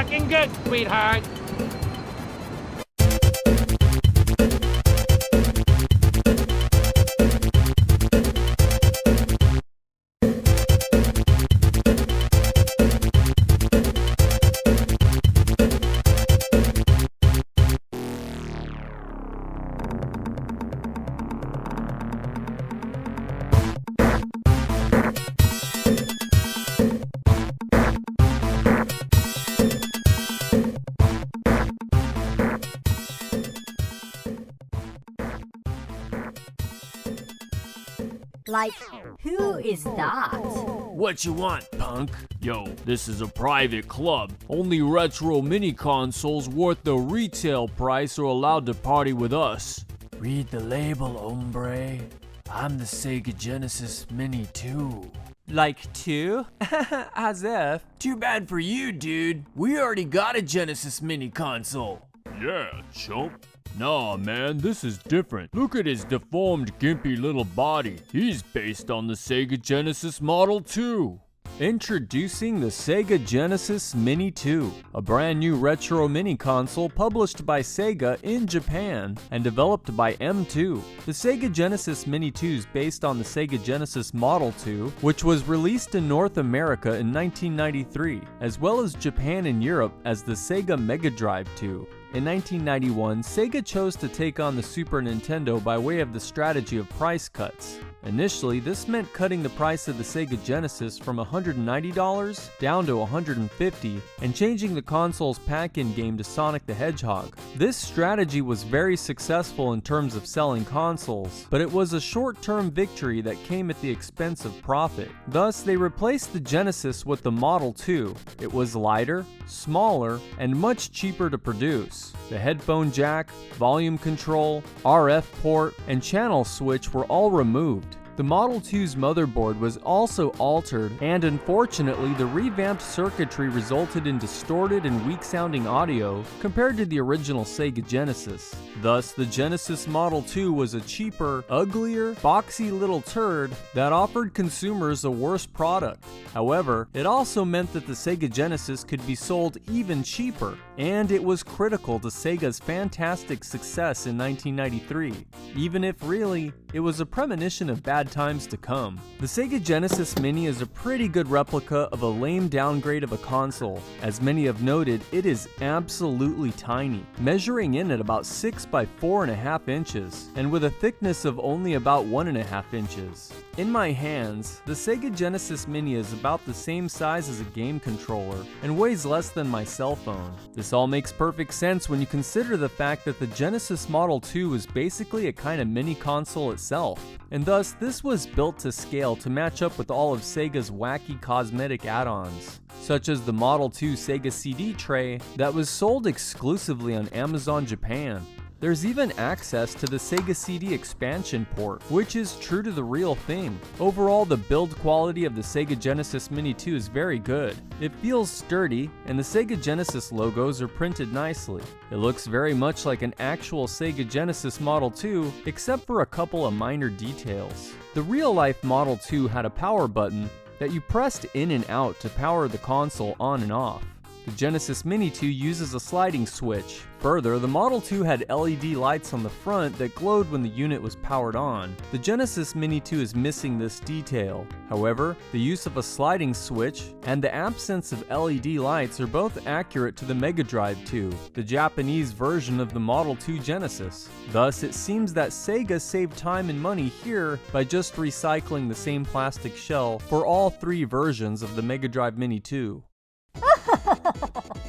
Looking good, sweetheart. Like, who is that? What you want, punk? Yo, this is a private club. Only retro mini consoles worth the retail price are allowed to party with us. Read the label, hombre. I'm the Sega Genesis Mini 2. Like 2? As if. Too bad for you, dude. We already got a Genesis Mini console. Yeah, chump. Nah, man, this is different. Look at his deformed, gimpy little body. He's based on the Sega Genesis Model 2. Introducing the Sega Genesis Mini 2, a brand new retro mini console published by Sega in Japan and developed by M2. The Sega Genesis Mini 2 is based on the Sega Genesis Model 2, which was released in North America in 1993, as well as Japan and Europe as the Sega Mega Drive 2. In 1991, Sega chose to take on the Super Nintendo by way of the strategy of price cuts. Initially, this meant cutting the price of the Sega Genesis from $190 down to $150 and changing the console's pack-in game to Sonic the Hedgehog. This strategy was very successful in terms of selling consoles, but it was a short-term victory that came at the expense of profit. Thus, they replaced the Genesis with the Model 2. It was lighter, smaller, and much cheaper to produce. The headphone jack, volume control, RF port, and channel switch were all removed. The Model 2's motherboard was also altered, and unfortunately the revamped circuitry resulted in distorted and weak-sounding audio compared to the original Sega Genesis. Thus, the Genesis Model 2 was a cheaper, uglier, boxy little turd that offered consumers a worse product. However, it also meant that the Sega Genesis could be sold even cheaper, and it was critical to Sega's fantastic success in 1993, even if really, it was a premonition of bad times to come. The Sega Genesis Mini is a pretty good replica of a lame downgrade of a console. As many have noted, it is absolutely tiny, measuring in at about 6 by 4.5 inches, and with a thickness of only about 1.5 inches. In my hands, the Sega Genesis Mini is about the same size as a game controller, and weighs less than my cell phone. This all makes perfect sense when you consider the fact that the Genesis Model 2 is basically a kind of mini console itself, and thus this was built to scale to match up with all of Sega's wacky cosmetic add-ons, such as the Model 2 Sega CD tray that was sold exclusively on Amazon Japan. There's even access to the Sega CD expansion port, which is true to the real thing. Overall, the build quality of the Sega Genesis Mini 2 is very good. It feels sturdy, and the Sega Genesis logos are printed nicely. It looks very much like an actual Sega Genesis Model 2, except for a couple of minor details. The real-life Model 2 had a power button that you pressed in and out to power the console on and off. The Genesis Mini 2 uses a sliding switch. Further, the Model 2 had LED lights on the front that glowed when the unit was powered on. The Genesis Mini 2 is missing this detail. However, the use of a sliding switch and the absence of LED lights are both accurate to the Mega Drive 2, the Japanese version of the Model 2 Genesis. Thus, it seems that Sega saved time and money here by just recycling the same plastic shell for all three versions of the Mega Drive Mini 2.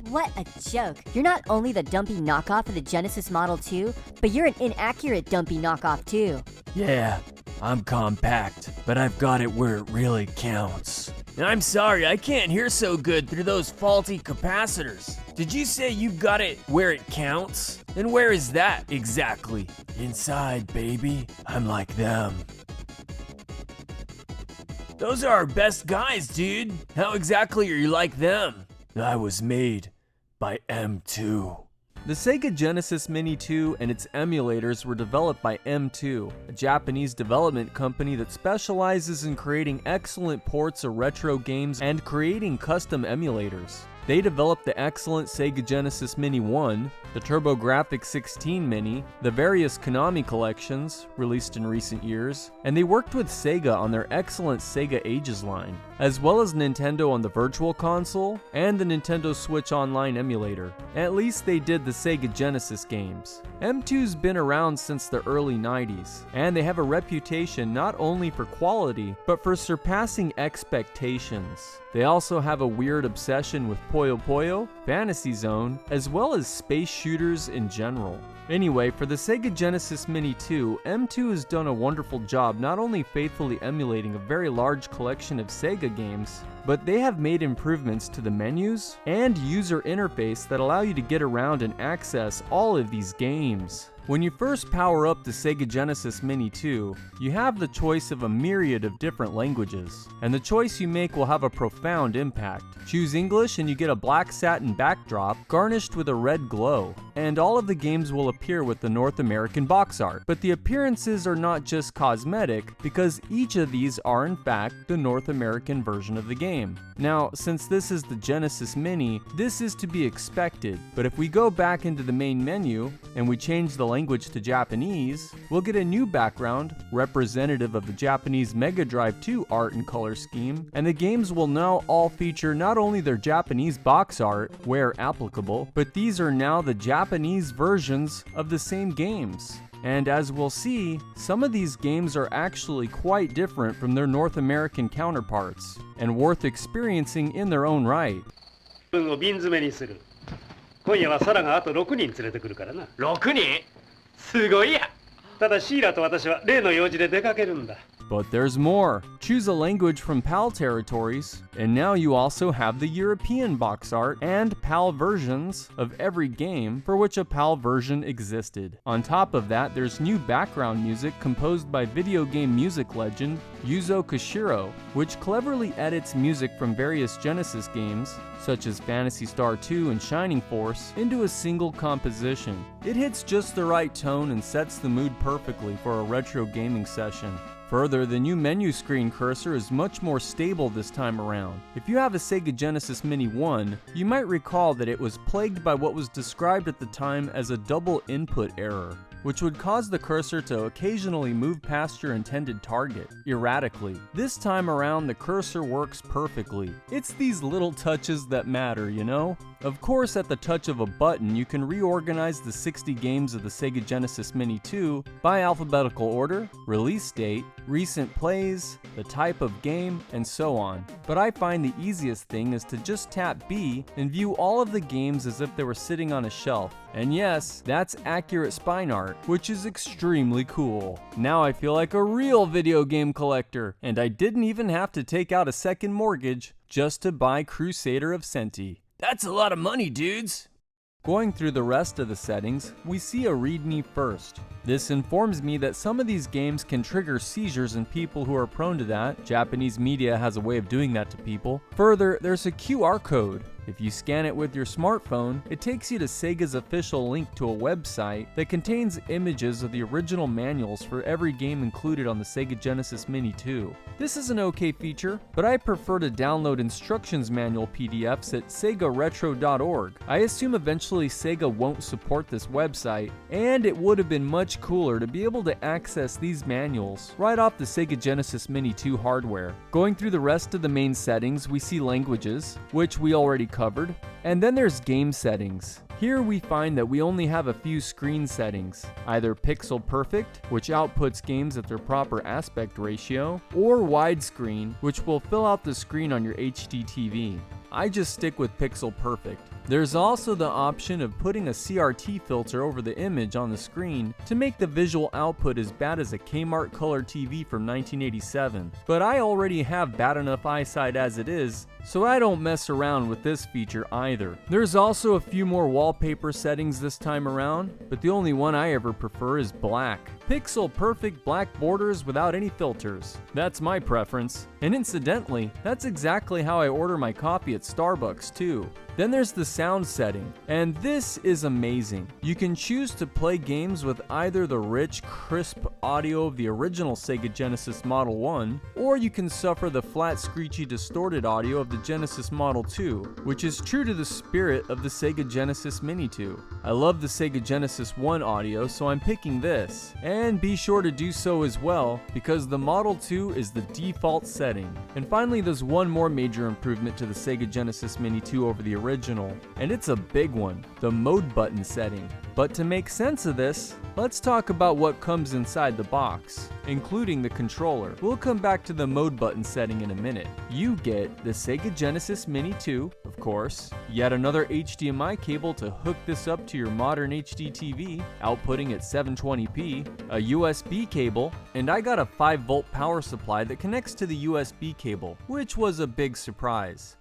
What a joke. You're not only the dumpy knockoff of the Genesis Model 2, but you're an inaccurate dumpy knockoff too. Yeah, I'm compact, but I've got it where it really counts. I'm sorry, I can't hear so good through those faulty capacitors. Did you say you got it where it counts? And where is that exactly? Inside, baby. I'm like them. Those are our best guys, dude. How exactly are you like them? I was made by M2. The Sega Genesis Mini 2 and its emulators were developed by M2, a Japanese development company that specializes in creating excellent ports of retro games and creating custom emulators. They developed the excellent Sega Genesis Mini 1, the TurboGrafx 16 Mini, the various Konami collections, released in recent years, and they worked with Sega on their excellent Sega Ages line, as well as Nintendo on the Virtual Console and the Nintendo Switch Online emulator. At least they did the Sega Genesis games. M2's been around since the early 90s, and they have a reputation not only for quality, but for surpassing expectations. They also have a weird obsession with Puyo Puyo, Fantasy Zone, as well as space shooters in general. Anyway, for the Sega Genesis Mini 2, M2 has done a wonderful job not only faithfully emulating a very large collection of Sega games, but they have made improvements to the menus and user interface that allow you to get around and access all of these games. When you first power up the Sega Genesis Mini 2, you have the choice of a myriad of different languages, and the choice you make will have a profound impact. Choose English and you get a black satin backdrop garnished with a red glow, and all of the games will appear with the North American box art. But the appearances are not just cosmetic, because each of these are in fact the North American version of the game. Now, since this is the Genesis Mini, this is to be expected, but if we go back into the main menu and we change the language to Japanese, we'll get a new background representative of the Japanese Mega Drive 2 art and color scheme, and the games will now all feature not only their Japanese box art, where applicable, but these are now the Japanese versions of the same games. And as we'll see, some of these games are actually quite different from their North American counterparts, and worth experiencing in their own right. 今夜はサラがあと6人連れてくるからな。6人すごいや。ただシーラと私は例の用事で出かけるんだ。 But there's more. Choose a language from PAL territories, and now you also have the European box art and PAL versions of every game for which a PAL version existed. On top of that, there's new background music composed by video game music legend Yuzo Koshiro, which cleverly edits music from various Genesis games, such as Phantasy Star 2 and Shining Force, into a single composition. It hits just the right tone and sets the mood perfectly for a retro gaming session. Further, the new menu screen cursor is much more stable this time around. If you have a Sega Genesis Mini 1, you might recall that it was plagued by what was described at the time as a double input error, which would cause the cursor to occasionally move past your intended target, erratically. This time around, the cursor works perfectly. It's these little touches that matter, you know? Of course, at the touch of a button, you can reorganize the 60 games of the Sega Genesis Mini 2 by alphabetical order, release date, recent plays, the type of game, and so on. But I find the easiest thing is to just tap B and view all of the games as if they were sitting on a shelf. And yes, that's accurate spine art, which is extremely cool. Now I feel like a real video game collector, and I didn't even have to take out a second mortgage just to buy Crusader of Centy. That's a lot of money, dudes. Going through the rest of the settings, we see a README first. This informs me that some of these games can trigger seizures in people who are prone to that. Japanese media has a way of doing that to people. Further, there's a QR code. If you scan it with your smartphone, it takes you to Sega's official link to a website that contains images of the original manuals for every game included on the Sega Genesis Mini 2. This is an okay feature, but I prefer to download instructions manual PDFs at segaretro.org. I assume eventually Sega won't support this website, and it would have been much cooler to be able to access these manuals right off the Sega Genesis Mini 2 hardware. Going through the rest of the main settings, we see languages, which we already covered, and then there's game settings. Here we find that we only have a few screen settings, either pixel perfect, which outputs games at their proper aspect ratio, or widescreen, which will fill out the screen on your HD TV. I just stick with pixel perfect. There's also the option of putting a CRT filter over the image on the screen to make the visual output as bad as a Kmart color TV from 1987. But I already have bad enough eyesight as it is, so I don't mess around with this feature either. There's also a few more wallpaper settings this time around, but the only one I ever prefer is black. Pixel perfect black borders without any filters. That's my preference. And incidentally, that's exactly how I order my coffee at Starbucks too. Then there's the sound setting, and this is amazing. You can choose to play games with either the rich, crisp audio of the original Sega Genesis Model 1, or you can suffer the flat, screechy, distorted audio of the Genesis Model 2, which is true to the spirit of the Sega Genesis Mini 2. I love the Sega Genesis 1 audio, so I'm picking this. And be sure to do so as well, because the Model 2 is the default setting. And finally, there's one more major improvement to the Sega Genesis Mini 2 over the original, and it's a big one, the mode button setting. But to make sense of this, let's talk about what comes inside the box, including the controller. We'll come back to the mode button setting in a minute. You get the Sega Genesis Mini 2, of course, yet another HDMI cable to hook this up to your modern HD TV, outputting at 720p, a USB cable, and I got a 5-volt power supply that connects to the USB cable, which was a big surprise.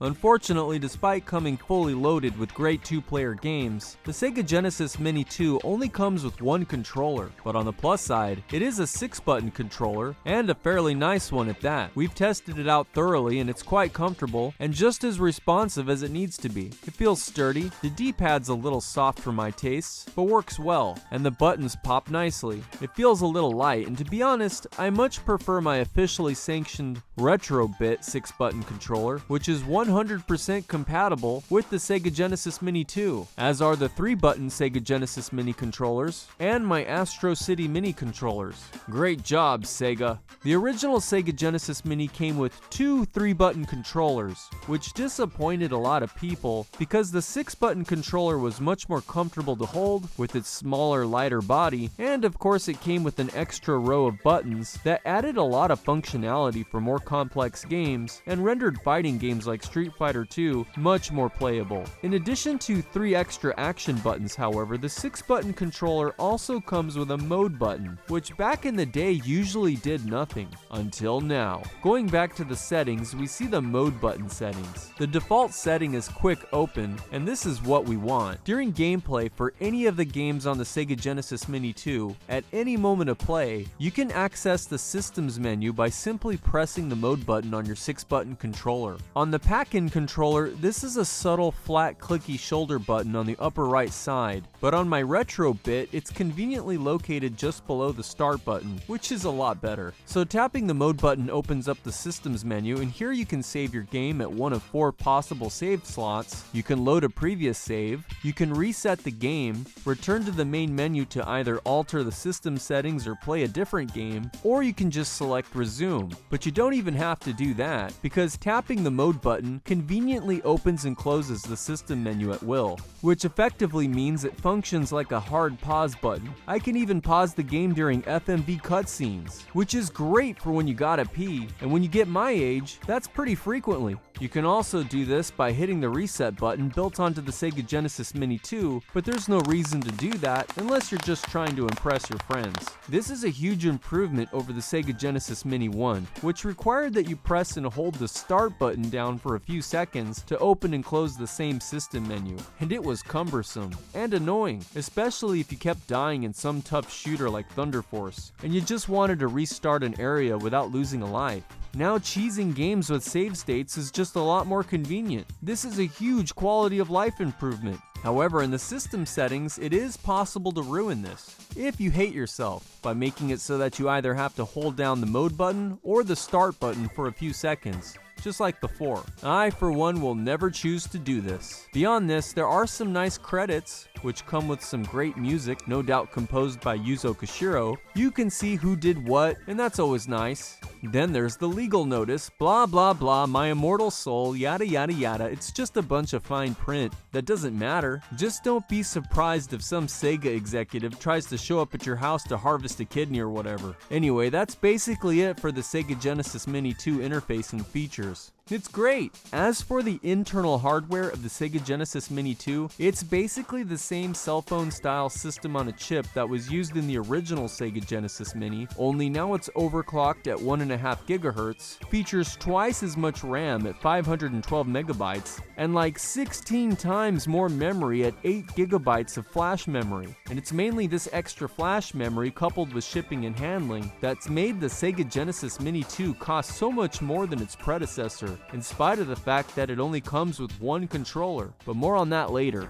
Unfortunately, despite coming fully loaded with great 2-player games, the Sega Genesis Mini 2 only comes with one controller, but on the plus side, it is a 6-button controller, and a fairly nice one at that. We've tested it out thoroughly and it's quite comfortable, and just as responsive as it needs to be. It feels sturdy, the D-pad's a little soft for my tastes, but works well, and the buttons pop nicely. It feels a little light, and to be honest, I much prefer my officially sanctioned Retrobit 6-button controller, which is 100% compatible with the Sega Genesis Mini 2, as are the 3-button Sega Genesis Mini controllers and my Astro City Mini controllers. Great job, Sega! The original Sega Genesis Mini came with 2 3-button controllers, which disappointed a lot of people because the 6-button controller was much more comfortable to hold with its smaller, lighter body, and of course it came with an extra row of buttons that added a lot of functionality for more complex games and rendered fighting games like Street Fighter 2 much more playable. In addition to 3 extra action buttons, however, the 6-button controller also comes with a mode button, which back in the day usually did nothing, until now. Going back to the settings, we see the mode button settings. The default setting is quick open, and this is what we want. During gameplay for any of the games on the Sega Genesis Mini 2, at any moment of play, you can access the systems menu by simply pressing the mode button on your 6-button controller. On the pack-in controller, this is a subtle flat clicky shoulder button on the upper right side, but on my Retrobit, it's conveniently located just below the start button, which is a lot better. So tapping the mode button opens up the systems menu, and here you can save your game at one of 4 possible save slots, you can load a previous save, you can reset the game, return to the main menu to either alter the system settings or play a different game, or you can just select resume. But you don't even have to do that, because tapping the mode button conveniently opens and closes the system menu at will, which effectively means it functions like a hard pause button. I can even pause the game during FMV cutscenes, which is great for when you gotta pee, and when you get my age, that's pretty frequently. You can also do this by hitting the reset button built onto the Sega Genesis Mini 2, but there's no reason to do that unless you're just trying to impress your friends. This is a huge improvement over the Sega Genesis Mini 1, which required that you press and hold the start button down for a few seconds to open and close the same system menu, and it was cumbersome and annoying, especially if you kept dying in some tough shooter like Thunder Force, and you just wanted to restart an area without losing a life. Now cheesing games with save states is just a lot more convenient. This is a huge quality of life improvement. However, in the system settings, it is possible to ruin this, if you hate yourself, by making it so that you either have to hold down the mode button or the start button for a few seconds, just like before. I, for one, will never choose to do this. Beyond this, there are some nice credits, which come with some great music, no doubt composed by Yuzo Koshiro. You can see who did what, and that's always nice. Then there's the legal notice, blah blah blah, my immortal soul, yada yada yada. It's just a bunch of fine print. That doesn't matter. Just don't be surprised if some Sega executive tries to show up at your house to harvest a kidney or whatever. Anyway, that's basically it for the Sega Genesis Mini 2 interface and features. It's great! As for the internal hardware of the Sega Genesis Mini 2, it's basically the same cell phone style system on a chip that was used in the original Sega Genesis Mini, only now it's overclocked at 1.5 GHz, features twice as much RAM at 512 megabytes, and like 16 times more memory at 8 GB of flash memory. And it's mainly this extra flash memory coupled with shipping and handling that's made the Sega Genesis Mini 2 cost so much more than its predecessor. in spite of the fact that it only comes with one controller, but more on that later.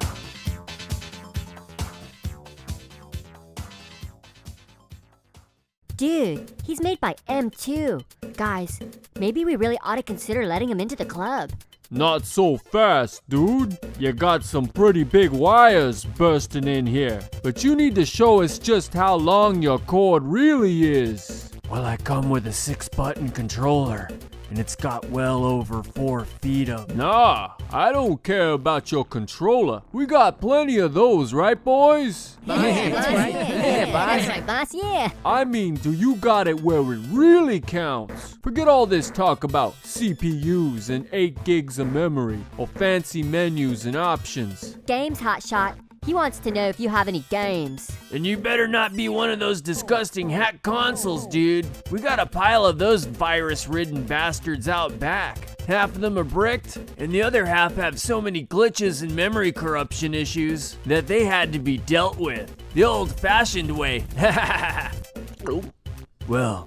Dude, he's made by M2. Guys, maybe we really ought to consider letting him into the club. Not so fast, dude. You got some pretty big wires bursting in here. But you need to show us just how long your cord really is. Well, I come with a 6-button controller, and it's got well over 4 feet of... Nah, I don't care about your controller. We got plenty of those, right, boys? That's right, boss, yeah. I mean, do you got it where it really counts? Forget all this talk about CPUs and 8 gigs of memory, or fancy menus and options. Games, hotshot. He wants to know if you have any games. And you better not be one of those disgusting hack consoles, dude. We got a pile of those virus-ridden bastards out back. Half of them are bricked, and the other half have so many glitches and memory corruption issues that they had to be dealt with. The old-fashioned way. Well,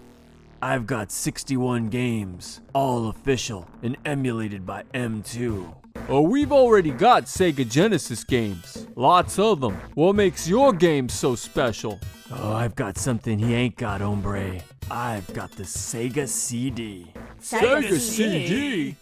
I've got 61 games, all official and emulated by M2. Oh, we've already got Sega Genesis games. Lots of them. What makes your game so special? Oh, I've got something he ain't got, hombre. I've got the Sega CD. Sega CD?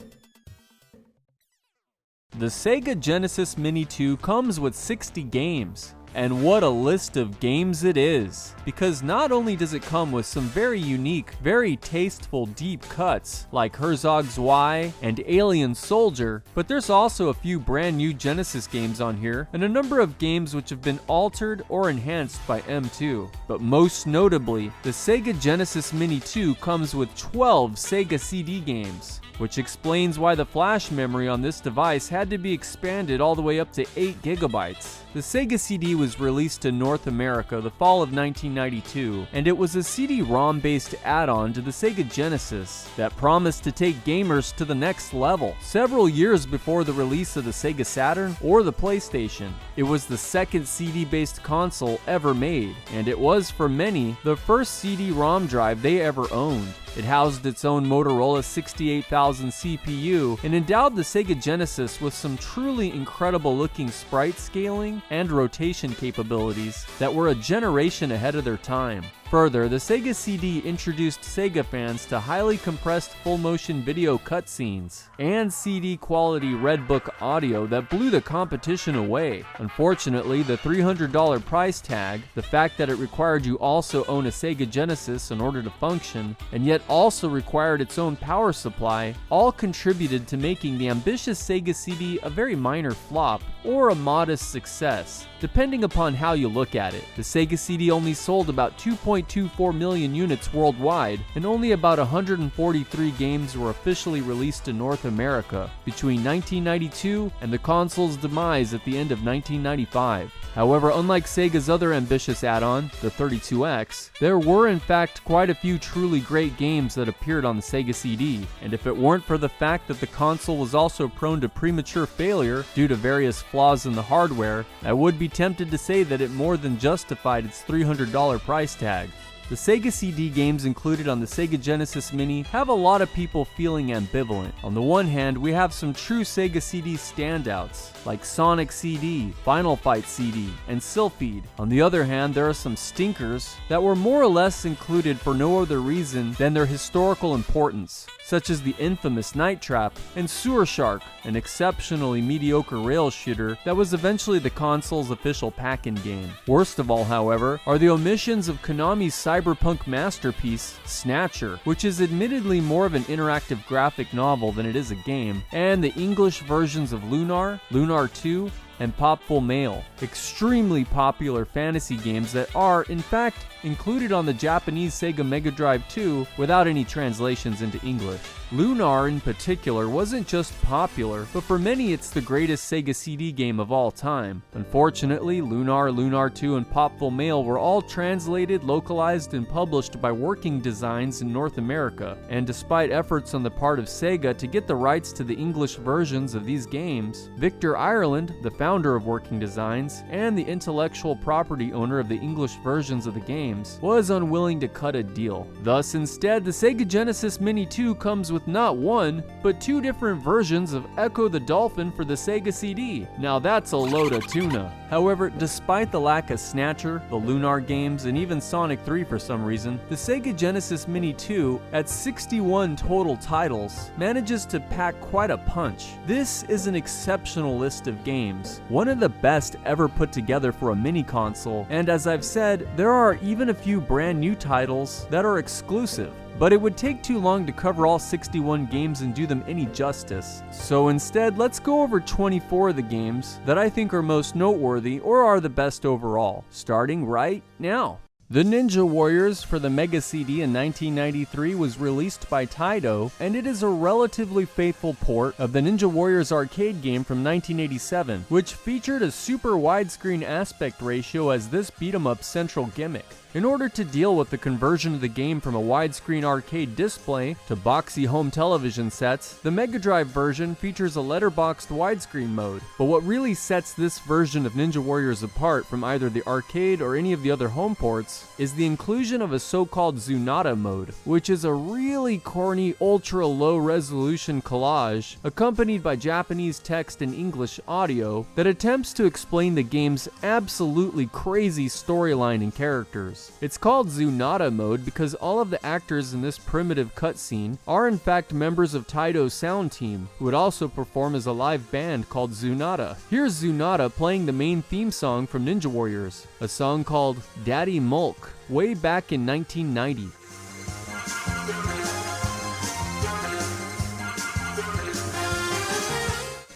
The Sega Genesis Mini 2 comes with 60 games. And what a list of games it is, because not only does it come with some very unique, very tasteful deep cuts like Herzog Zwei and Alien Soldier, but there's also a few brand new Genesis games on here and a number of games which have been altered or enhanced by M2. But most notably, the Sega Genesis Mini 2 comes with 12 Sega CD games, which explains why the flash memory on this device had to be expanded all the way up to 8 gigabytes. The Sega CD was released in North America the fall of 1992, and it was a CD-ROM based add-on to the Sega Genesis that promised to take gamers to the next level. Several years before the release of the Sega Saturn or the PlayStation, it was the second CD-based console ever made, and it was, for many, the first CD-ROM drive they ever owned. It housed its own Motorola 68000 CPU and endowed the Sega Genesis with some truly incredible looking sprite scaling and rotation capabilities that were a generation ahead of their time. Further, the Sega CD introduced Sega fans to highly compressed full-motion video cutscenes and CD-quality Red Book audio that blew the competition away. Unfortunately, the $300 price tag, the fact that it required you also own a Sega Genesis in order to function, and yet also required its own power supply, all contributed to making the ambitious Sega CD a very minor flop or a modest success, depending upon how you look at it. The Sega CD only sold about 2.24 million units worldwide, and only about 143 games were officially released in North America between 1992 and the console's demise at the end of 1995. However, unlike Sega's other ambitious add-on, the 32X, there were in fact quite a few truly great games that appeared on the Sega CD, and if it weren't for the fact that the console was also prone to premature failure due to various flaws in the hardware, I would be tempted to say that it more than justified its $300 price tag. The Sega CD games included on the Sega Genesis Mini have a lot of people feeling ambivalent. On the one hand, we have some true Sega CD standouts, like Sonic CD, Final Fight CD, and Silpheed. On the other hand, there are some stinkers that were more or less included for no other reason than their historical importance, such as the infamous Night Trap and Sewer Shark, an exceptionally mediocre rail shooter that was eventually the console's official pack-in game. Worst of all, however, are the omissions of Konami's cyberpunk masterpiece, Snatcher, which is admittedly more of an interactive graphic novel than it is a game, and the English versions of Lunar, Lunar 2, and Popful Mail, extremely popular fantasy games that are, in fact, included on the Japanese Sega Mega Drive 2 without any translations into English. Lunar in particular wasn't just popular, but for many it's the greatest Sega CD game of all time. Unfortunately, Lunar, Lunar 2, and Popful Mail were all translated, localized, and published by Working Designs in North America, and despite efforts on the part of Sega to get the rights to the English versions of these games, Victor Ireland, the founder of Working Designs, and the intellectual property owner of the English versions of the games, was unwilling to cut a deal. Thus, instead, the Sega Genesis Mini 2 comes with with not one, but two different versions of Echo the Dolphin for the Sega CD. Now that's a load of tuna. However, despite the lack of Snatcher, the Lunar games, and even Sonic 3 for some reason, the Sega Genesis Mini 2, at 61 total titles, manages to pack quite a punch. This is an exceptional list of games, one of the best ever put together for a mini console, and as I've said, there are even a few brand new titles that are exclusive. But it would take too long to cover all 61 games and do them any justice. So instead, let's go over 24 of the games that I think are most noteworthy or are the best overall, starting right now. The Ninja Warriors for the Mega CD in 1993 was released by Taito, and it is a relatively faithful port of the Ninja Warriors arcade game from 1987, which featured a super widescreen aspect ratio as this beat-em-up central gimmick. In order to deal with the conversion of the game from a widescreen arcade display to boxy home television sets, the Mega Drive version features a letterboxed widescreen mode. But what really sets this version of Ninja Warriors apart from either the arcade or any of the other home ports is the inclusion of a so-called Zuntata mode, which is a really corny ultra-low resolution collage accompanied by Japanese text and English audio that attempts to explain the game's absolutely crazy storyline and characters. It's called Zuntata mode because all of the actors in this primitive cutscene are in fact members of Taito's sound team, who would also perform as a live band called Zuntata. Here's Zuntata playing the main theme song from Ninja Warriors, a song called Daddy Mulk, way back in 1990.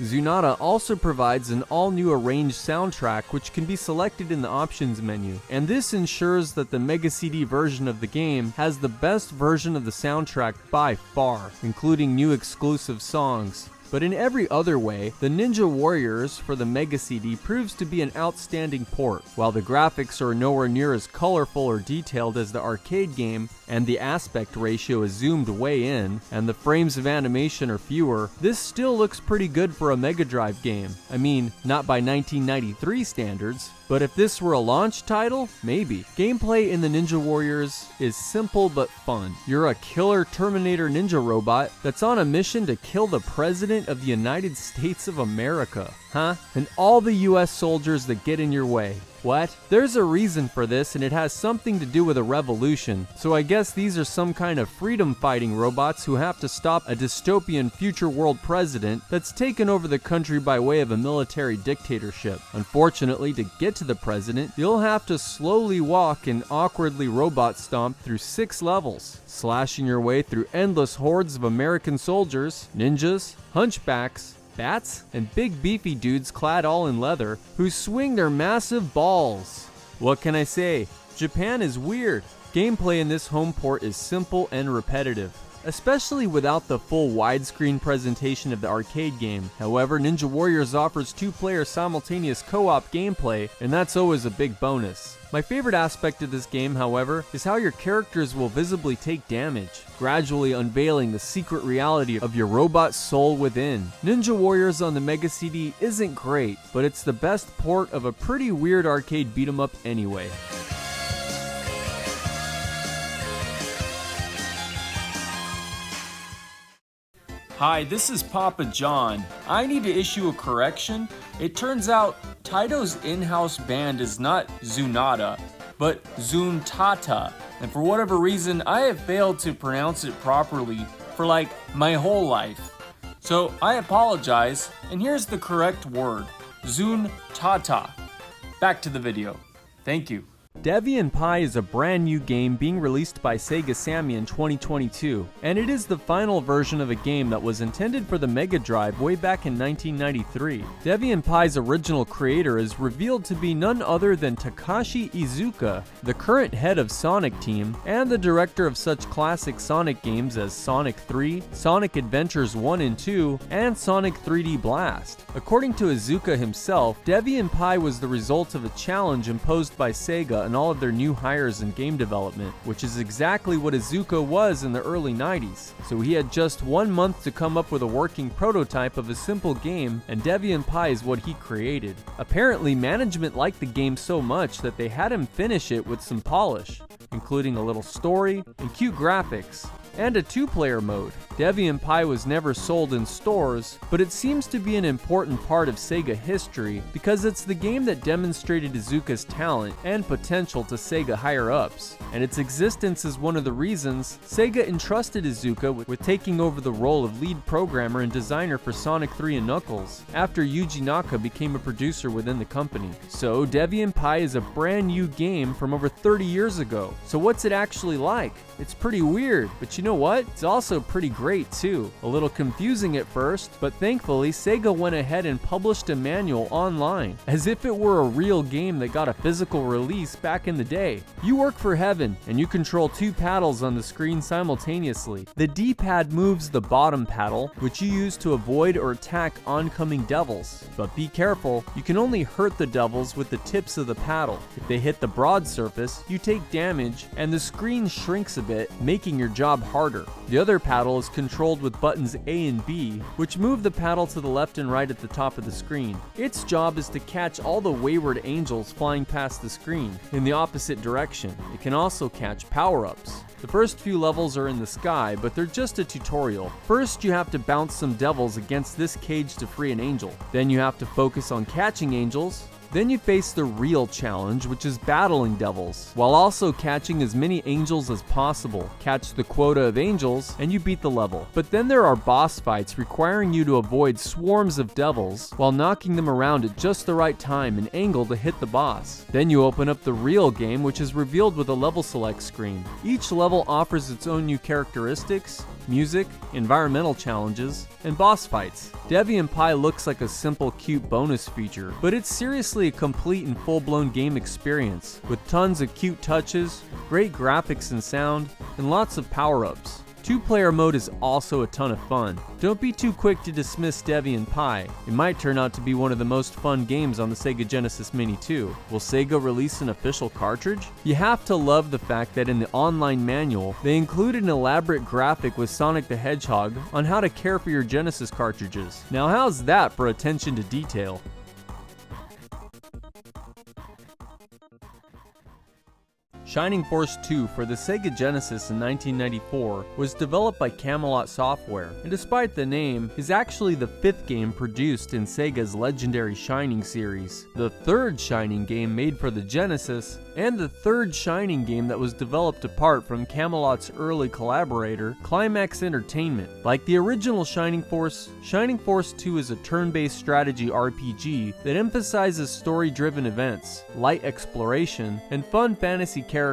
Zuntata also provides an all-new arranged soundtrack which can be selected in the options menu, and this ensures that the Mega CD version of the game has the best version of the soundtrack by far, including new exclusive songs. But in every other way, the Ninja Warriors for the Mega CD proves to be an outstanding port. While the graphics are nowhere near as colorful or detailed as the arcade game, and the aspect ratio is zoomed way in, and the frames of animation are fewer, this still looks pretty good for a Mega Drive game. I mean, not by 1993 standards, but if this were a launch title, maybe. Gameplay in the Ninja Warriors is simple but fun. You're a killer Terminator ninja robot that's on a mission to kill the President of the United States of America. Huh? And all the US soldiers that get in your way. What? There's a reason for this, and it has something to do with a revolution. So I guess these are some kind of freedom-fighting robots who have to stop a dystopian future world president that's taken over the country by way of a military dictatorship. Unfortunately, to get to the president, you'll have to slowly walk and awkwardly robot stomp through 6 levels, slashing your way through endless hordes of American soldiers, ninjas, hunchbacks, bats, and big beefy dudes clad all in leather who swing their massive balls. What can I say? Japan is weird. Gameplay in this home port is simple and repetitive, especially without the full widescreen presentation of the arcade game. However, Ninja Warriors offers 2-player simultaneous co-op gameplay, and that's always a big bonus. My favorite aspect of this game, however, is how your characters will visibly take damage, gradually unveiling the secret reality of your robot soul within. Ninja Warriors on the Mega CD isn't great, but it's the best port of a pretty weird arcade beat-em-up anyway. Hi, this is Papa John. I need to issue a correction. It turns out Taito's in-house band is not Zuntata, but Zuntata. And for whatever reason, I have failed to pronounce it properly for like my whole life. So I apologize, and here's the correct word, Zuntata. Back to the video. Thank you. Devi and Pi is a brand new game being released by Sega Sammy in 2022, and it is the final version of a game that was intended for the Mega Drive way back in 1993. Devi and Pi's original creator is revealed to be none other than Takashi Iizuka, the current head of Sonic Team, and the director of such classic Sonic games as Sonic 3, Sonic Adventures 1 and 2, and Sonic 3D Blast. According to Iizuka himself, Devi and Pi was the result of a challenge imposed by Sega and all of their new hires in game development, which is exactly what Iizuka was in the early 90s. So he had just 1 month to come up with a working prototype of a simple game, and Devi and Pi is what he created. Apparently, management liked the game so much that they had him finish it with some polish, including a little story and cute graphics. and a 2-player mode. Devi and Pi was never sold in stores, but it seems to be an important part of Sega history because it's the game that demonstrated Iizuka's talent and potential to Sega higher-ups, and its existence is one of the reasons Sega entrusted Iizuka with taking over the role of lead programmer and designer for Sonic 3 and Knuckles after Yuji Naka became a producer within the company. So Devi and Pi is a brand new game from over 30 years ago. So what's it actually like? It's pretty weird, but you know what? It's also pretty great too. A little confusing at first, but thankfully Sega went ahead and published a manual online, as if it were a real game that got a physical release back in the day. You work for Heaven, and you control 2 paddles on the screen simultaneously. The D-pad moves the bottom paddle, which you use to avoid or attack oncoming devils. But be careful, you can only hurt the devils with the tips of the paddle. If they hit the broad surface, you take damage, and the screen shrinks a bit, making your job harder. The other paddle is controlled with buttons A and B, which move the paddle to the left and right at the top of the screen. Its job is to catch all the wayward angels flying past the screen in the opposite direction. It can also catch power-ups. The first few levels are in the sky, but they're just a tutorial. First, you have to bounce some devils against this cage to free an angel. Then you have to focus on catching angels. Then you face the real challenge, which is battling devils, while also catching as many angels as possible. Catch the quota of angels, and you beat the level. But then there are boss fights requiring you to avoid swarms of devils, while knocking them around at just the right time and angle to hit the boss. Then you open up the real game, which is revealed with a level select screen. Each level offers its own new characteristics, music, environmental challenges, and boss fights. Devi and Pi looks like a simple, cute bonus feature, but it's seriously a complete and full-blown game experience, with tons of cute touches, great graphics and sound, and lots of power-ups. 2-player mode is also a ton of fun. Don't be too quick to dismiss Devi and Pi. It might turn out to be one of the most fun games on the Sega Genesis Mini 2. Will Sega release an official cartridge? You have to love the fact that in the online manual, they included an elaborate graphic with Sonic the Hedgehog on how to care for your Genesis cartridges. Now how's that for attention to detail? Shining Force 2 for the Sega Genesis in 1994 was developed by Camelot Software, and despite the name, is actually the 5th game produced in Sega's legendary Shining series, the 3rd Shining game made for the Genesis, and the 3rd Shining game that was developed apart from Camelot's early collaborator, Climax Entertainment. Like the original Shining Force 2 is a turn-based strategy RPG that emphasizes story-driven events, light exploration, and fun fantasy characters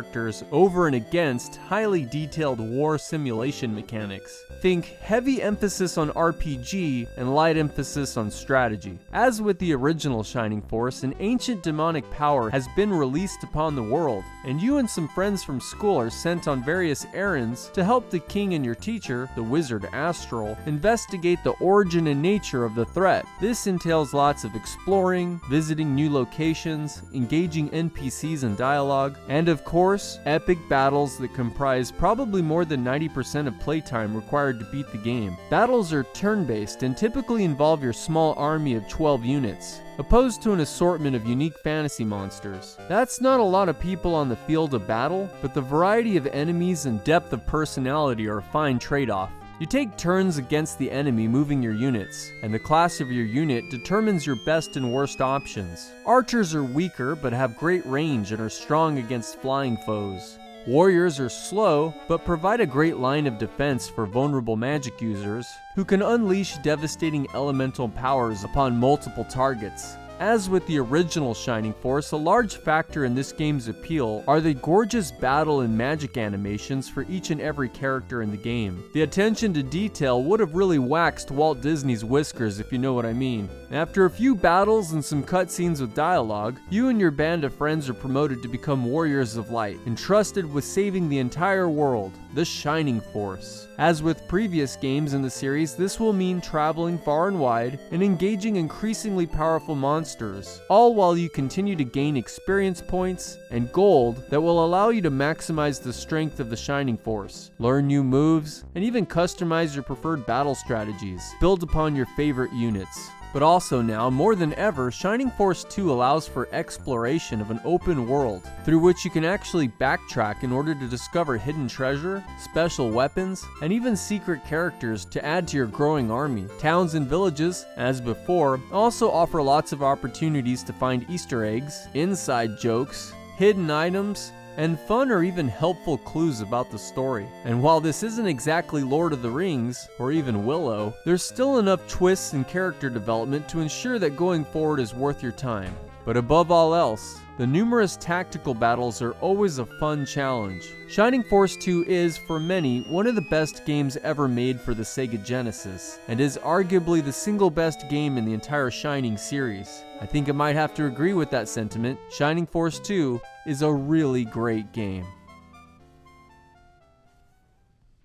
over and against highly detailed war simulation mechanics. Think heavy emphasis on RPG and light emphasis on strategy. As with the original Shining Force, an ancient demonic power has been released upon the world, and you and some friends from school are sent on various errands to help the king and your teacher, the wizard Astral, investigate the origin and nature of the threat. This entails lots of exploring, visiting new locations, engaging NPCs in dialogue, and of course, epic battles that comprise probably more than 90% of playtime required to beat the game. Battles are turn-based and typically involve your small army of 12 units, opposed to an assortment of unique fantasy monsters. That's not a lot of people on the field of battle, but the variety of enemies and depth of personality are a fine trade-off. You take turns against the enemy moving your units, and the class of your unit determines your best and worst options. Archers are weaker but have great range and are strong against flying foes. Warriors are slow, but provide a great line of defense for vulnerable magic users, who can unleash devastating elemental powers upon multiple targets. As with the original Shining Force, a large factor in this game's appeal are the gorgeous battle and magic animations for each and every character in the game. The attention to detail would have really waxed Walt Disney's whiskers, if you know what I mean. After a few battles and some cutscenes with dialogue, you and your band of friends are promoted to become Warriors of Light, entrusted with saving the entire world, the Shining Force. As with previous games in the series, this will mean traveling far and wide and engaging increasingly powerful monsters, all while you continue to gain experience points and gold that will allow you to maximize the strength of the Shining Force, learn new moves, and even customize your preferred battle strategies, build upon your favorite units. But also now, more than ever, Shining Force 2 allows for exploration of an open world, through which you can actually backtrack in order to discover hidden treasure, special weapons, and even secret characters to add to your growing army. Towns and villages, as before, also offer lots of opportunities to find Easter eggs, inside jokes, hidden items, and fun or even helpful clues about the story. And while this isn't exactly Lord of the Rings, or even Willow, there's still enough twists and character development to ensure that going forward is worth your time. But above all else, the numerous tactical battles are always a fun challenge. Shining Force 2 is, for many, one of the best games ever made for the Sega Genesis, and is arguably the single best game in the entire Shining series. I think I might have to agree with that sentiment. Shining Force 2 is a really great game.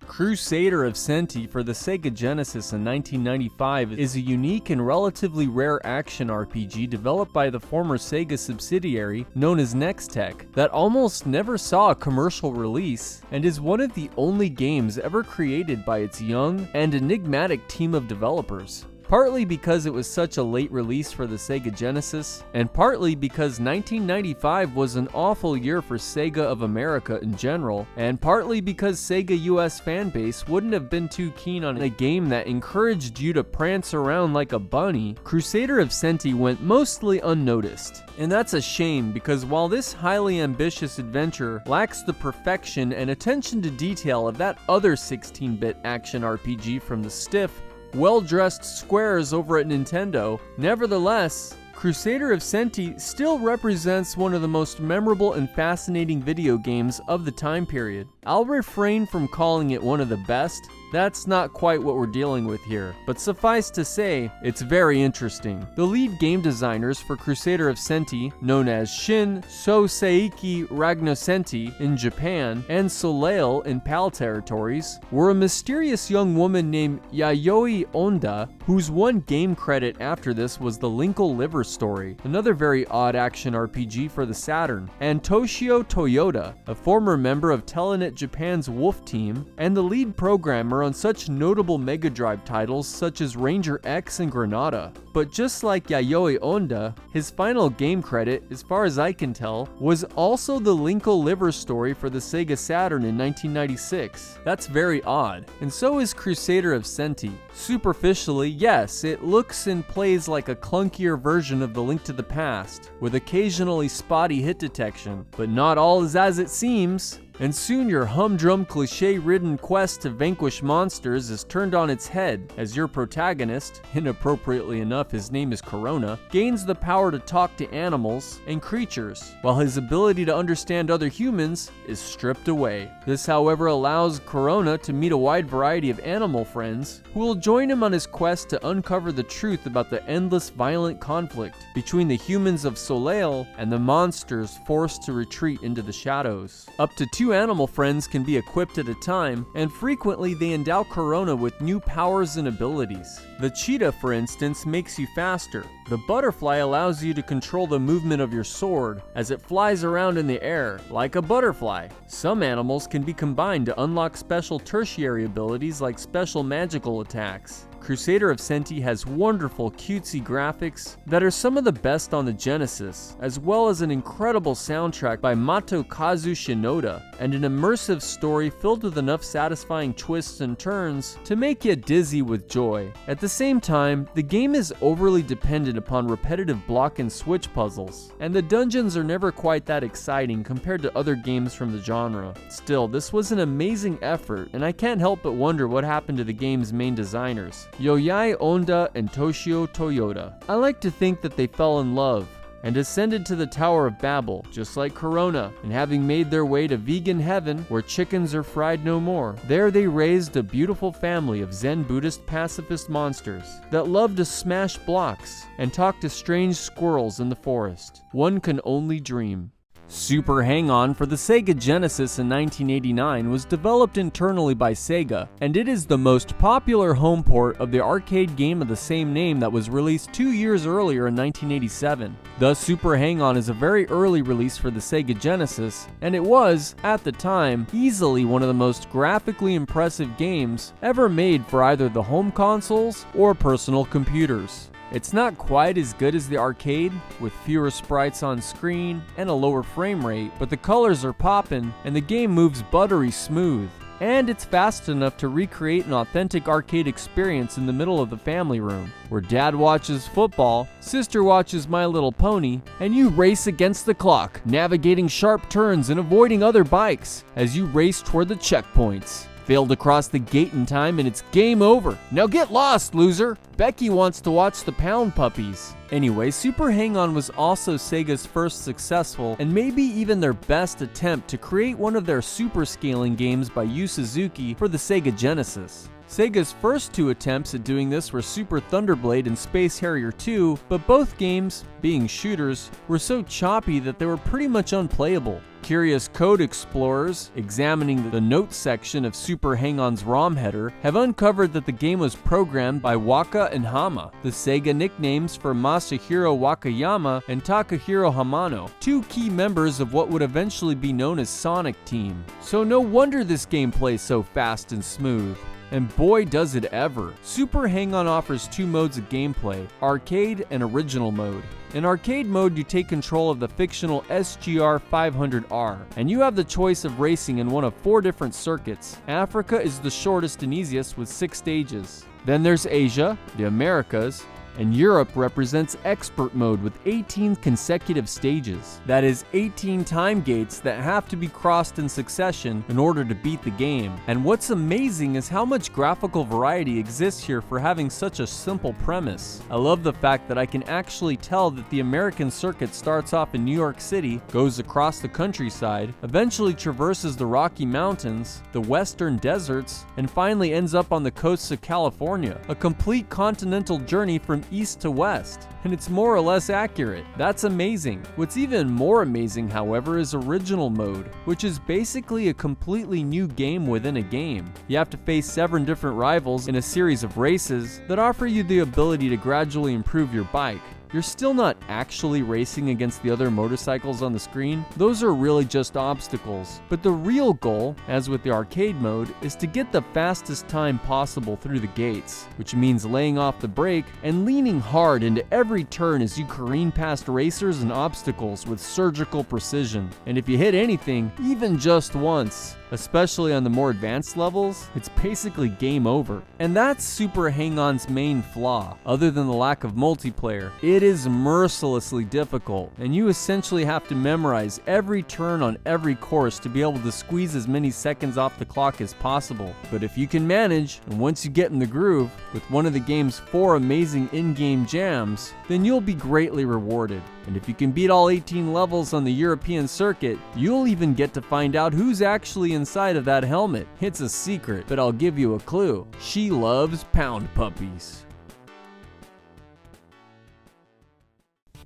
Crusader of Centy for the Sega Genesis in 1995 is a unique and relatively rare action RPG developed by the former Sega subsidiary known as NexTech that almost never saw a commercial release and is one of the only games ever created by its young and enigmatic team of developers. Partly because it was such a late release for the Sega Genesis, and partly because 1995 was an awful year for Sega of America in general, and partly because Sega US fanbase wouldn't have been too keen on a game that encouraged you to prance around like a bunny, Crusader of Centy went mostly unnoticed. And that's a shame, because while this highly ambitious adventure lacks the perfection and attention to detail of that other 16-bit action RPG from the stiff, well-dressed squares over at Nintendo, nevertheless, Crusader of Centy still represents one of the most memorable and fascinating video games of the time period. I'll refrain from calling it one of the best. That's not quite what we're dealing with here, but suffice to say, it's very interesting. The lead game designers for Crusader of Centy, known as Shin Soseiki Ragnosenti in Japan and Soleil in PAL territories, were a mysterious young woman named Yayoi Onda, whose one game credit after this was the Linkle Liver Story, another very odd action RPG for the Saturn, and Toshio Toyota, a former member of Telenet Japan's Wolf Team, and the lead programmer on such notable Mega Drive titles such as Ranger X and Granada. But just like Yayoi Onda, his final game credit, as far as I can tell, was also the Linkle Liver Story for the Sega Saturn in 1996. That's very odd. And so is Crusader of Centy. Superficially, yes, it looks and plays like a clunkier version of The Link to the Past, with occasionally spotty hit detection, but not all is as it seems. And soon your humdrum cliche-ridden quest to vanquish monsters is turned on its head as your protagonist, inappropriately enough his name is Corona, gains the power to talk to animals and creatures, while his ability to understand other humans is stripped away. This, however, allows Corona to meet a wide variety of animal friends who will join him on his quest to uncover the truth about the endless violent conflict between the humans of Soleil and the monsters forced to retreat into the shadows. Up to 2 animal friends can be equipped at a time, and frequently they endow Corona with new powers and abilities. The cheetah, for instance, makes you faster. The butterfly allows you to control the movement of your sword as it flies around in the air, like a butterfly. Some animals can be combined to unlock special tertiary abilities like special magical attacks. Crusader of Centy has wonderful cutesy graphics that are some of the best on the Genesis, as well as an incredible soundtrack by Matokazu Shinoda, and an immersive story filled with enough satisfying twists and turns to make you dizzy with joy. At the same time, the game is overly dependent upon repetitive block and switch puzzles, and the dungeons are never quite that exciting compared to other games from the genre. Still, this was an amazing effort, and I can't help but wonder what happened to the game's main designers, Yoyai Onda and Toshio Toyota. I like to think that they fell in love and ascended to the Tower of Babel, just like Corona, and having made their way to vegan heaven, where chickens are fried no more, there they raised a beautiful family of Zen Buddhist pacifist monsters that love to smash blocks and talk to strange squirrels in the forest. One can only dream. Super Hang-On for the Sega Genesis in 1989 was developed internally by Sega, and it is the most popular home port of the arcade game of the same name that was released 2 years earlier in 1987. Thus, Super Hang-On is a very early release for the Sega Genesis, and it was, at the time, easily one of the most graphically impressive games ever made for either the home consoles or personal computers. It's not quite as good as the arcade, with fewer sprites on screen and a lower frame rate, but the colors are poppin' and the game moves buttery smooth. And it's fast enough to recreate an authentic arcade experience in the middle of the family room, where dad watches football, sister watches My Little Pony, and you race against the clock, navigating sharp turns and avoiding other bikes as you race toward the checkpoints. Failed to cross the gate in time and it's game over. Now get lost, loser! Becky wants to watch the Pound Puppies. Anyway, Super Hang-On was also Sega's first successful and maybe even their best attempt to create one of their super scaling games by Yu Suzuki for the Sega Genesis. Sega's first two attempts at doing this were Super Thunderblade and Space Harrier 2, but both games, being shooters, were so choppy that they were pretty much unplayable. Curious code explorers, examining the notes section of Super Hang-On's ROM header, have uncovered that the game was programmed by Waka and Hama, the Sega nicknames for Masahiro Wakayama and Takahiro Hamano, two key members of what would eventually be known as Sonic Team. So no wonder this game plays so fast and smooth. And boy does it ever. Super Hang-On offers two modes of gameplay, arcade and original mode. In arcade mode, you take control of the fictional SGR 500R, and you have the choice of racing in one of 4 different circuits. Africa is the shortest and easiest with 6 stages. Then there's Asia, the Americas, and Europe represents expert mode with 18 consecutive stages. That is 18 time gates that have to be crossed in succession in order to beat the game. And what's amazing is how much graphical variety exists here for having such a simple premise. I love the fact that I can actually tell that the American circuit starts off in New York City, goes across the countryside, eventually traverses the Rocky Mountains, the western deserts, and finally ends up on the coasts of California. A complete continental journey from east to west, and it's more or less accurate. That's amazing. What's even more amazing, however, is original mode, which is basically a completely new game within a game. You have to face 7 different rivals in a series of races that offer you the ability to gradually improve your bike. You're still not actually racing against the other motorcycles on the screen. Those are really just obstacles. But the real goal, as with the arcade mode, is to get the fastest time possible through the gates, which means laying off the brake and leaning hard into every turn as you careen past racers and obstacles with surgical precision. And if you hit anything, even just once, especially on the more advanced levels, it's basically game over. And that's Super Hang-On's main flaw, other than the lack of multiplayer. It is mercilessly difficult, and you essentially have to memorize every turn on every course to be able to squeeze as many seconds off the clock as possible. But if you can manage, and once you get in the groove, with one of the game's 4 amazing in-game jams, then you'll be greatly rewarded. And if you can beat all 18 levels on the European circuit, you'll even get to find out who's actually inside of that helmet. It's a secret, but I'll give you a clue. She loves Pound Puppies.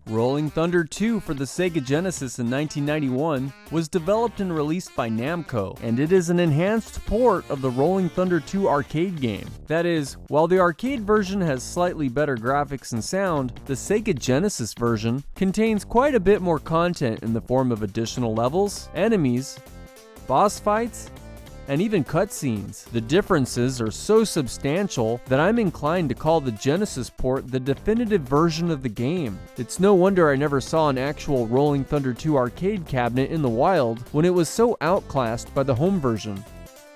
Rolling Thunder 2 for the Sega Genesis in 1991 was developed and released by Namco, and it is an enhanced port of the Rolling Thunder 2 arcade game. That is, while the arcade version has slightly better graphics and sound, the Sega Genesis version contains quite a bit more content in the form of additional levels, enemies, boss fights, and even cutscenes. The differences are so substantial that I'm inclined to call the Genesis port the definitive version of the game. It's no wonder I never saw an actual Rolling Thunder 2 arcade cabinet in the wild when it was so outclassed by the home version.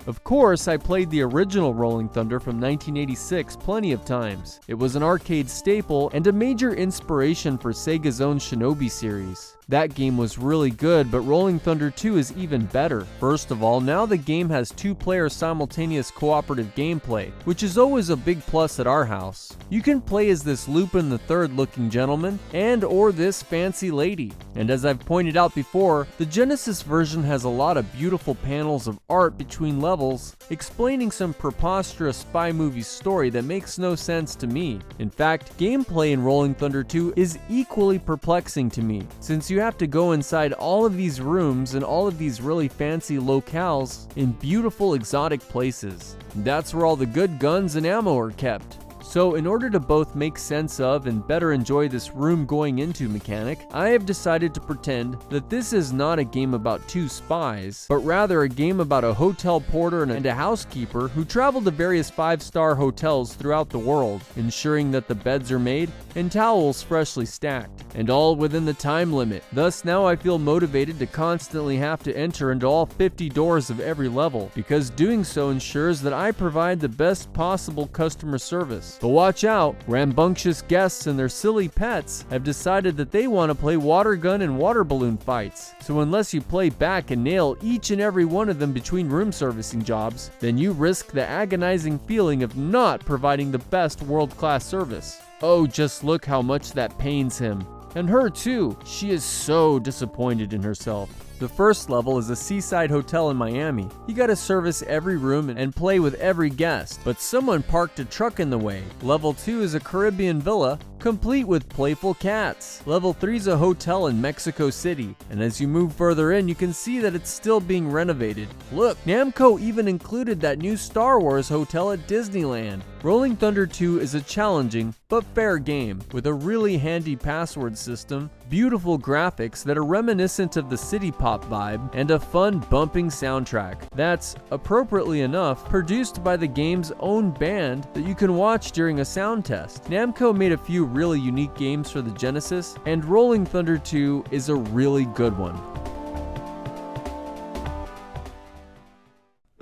Of course, I played the original Rolling Thunder from 1986 plenty of times. It was an arcade staple and a major inspiration for Sega's own Shinobi series. That game was really good, but Rolling Thunder 2 is even better. First of all, now the game has 2-player simultaneous cooperative gameplay, which is always a big plus at our house. You can play as this Lupin III looking gentleman and or this fancy lady. And as I've pointed out before, the Genesis version has a lot of beautiful panels of art between levels, explaining some preposterous spy movie story that makes no sense to me. In fact, gameplay in Rolling Thunder 2 is equally perplexing to me, since you have to go inside all of these rooms and all of these really fancy locales in beautiful exotic places. That's where all the good guns and ammo are kept. So in order to both make sense of and better enjoy this room going into mechanic, I have decided to pretend that this is not a game about two spies, but rather a game about a hotel porter and a housekeeper who travel to various 5-star hotels throughout the world, ensuring that the beds are made and towels freshly stacked, and all within the time limit. Thus now I feel motivated to constantly have to enter into all 50 doors of every level, because doing so ensures that I provide the best possible customer service. But watch out, rambunctious guests and their silly pets have decided that they want to play water gun and water balloon fights. So unless you play back and nail each and every one of them between room servicing jobs, then you risk the agonizing feeling of not providing the best world-class service. Oh, just look how much that pains him. And her too. She is so disappointed in herself. The first level is a seaside hotel in Miami. You gotta service every room and play with every guest, but someone parked a truck in the way. Level 2 is a Caribbean villa, complete with playful cats. Level 3 is a hotel in Mexico City, and as you move further in, you can see that it's still being renovated. Look, Namco even included that new Star Wars hotel at Disneyland. Rolling Thunder 2 is a challenging but fair game with a really handy password system, beautiful graphics that are reminiscent of the city pop vibe, and a fun bumping soundtrack that's, appropriately enough, produced by the game's own band that you can watch during a sound test. Namco made a few really unique games for the Genesis, and Rolling Thunder 2 is a really good one.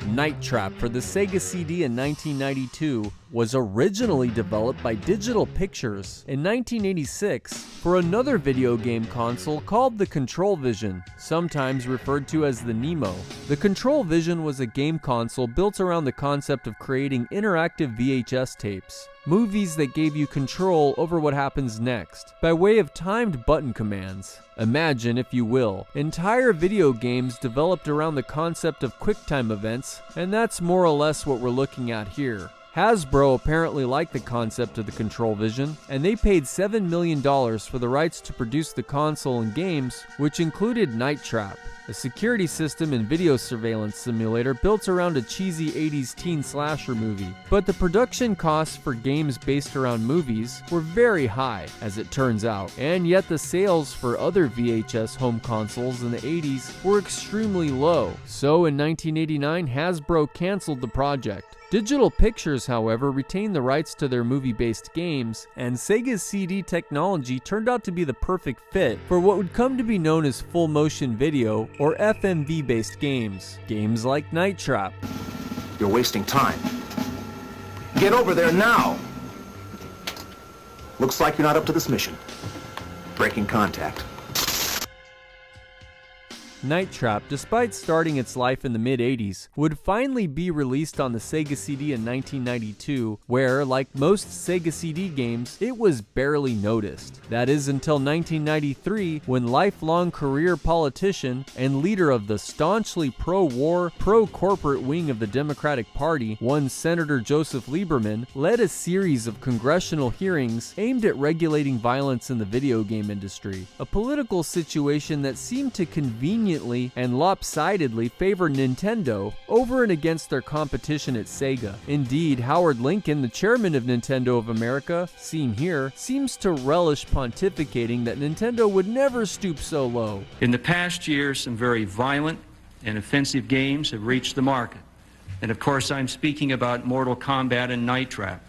Night Trap for the Sega CD in 1992 was originally developed by Digital Pictures in 1986 for another video game console called the Control Vision, sometimes referred to as the Nemo. The Control Vision was a game console built around the concept of creating interactive VHS tapes, movies that gave you control over what happens next, by way of timed button commands. Imagine, if you will, entire video games developed around the concept of QuickTime events, and that's more or less what we're looking at here. Hasbro apparently liked the concept of the Control Vision, and they paid $7 million for the rights to produce the console and games, which included Night Trap, a security system and video surveillance simulator built around a cheesy 80s teen slasher movie. But the production costs for games based around movies were very high, as it turns out, and yet the sales for other VHS home consoles in the 80s were extremely low. So in 1989, Hasbro canceled the project. Digital Pictures, however, retained the rights to their movie-based games, and Sega's CD technology turned out to be the perfect fit for what would come to be known as full-motion video or FMV-based games. Games like Night Trap. You're wasting time. Get over there now! Looks like you're not up to this mission. Breaking contact. Night Trap, despite starting its life in the mid-80s, would finally be released on the Sega CD in 1992, where, like most Sega CD games, it was barely noticed. That is until 1993, when lifelong career politician and leader of the staunchly pro-war, pro-corporate wing of the Democratic Party, one Senator Joseph Lieberman, led a series of congressional hearings aimed at regulating violence in the video game industry, a political situation that seemed to conveniently and lopsidedly favor Nintendo over and against their competition at Sega. Indeed, Howard Lincoln, the chairman of Nintendo of America, seen here, seems to relish pontificating that Nintendo would never stoop so low. In the past year, some very violent and offensive games have reached the market. And of course, I'm speaking about Mortal Kombat and Night Trap.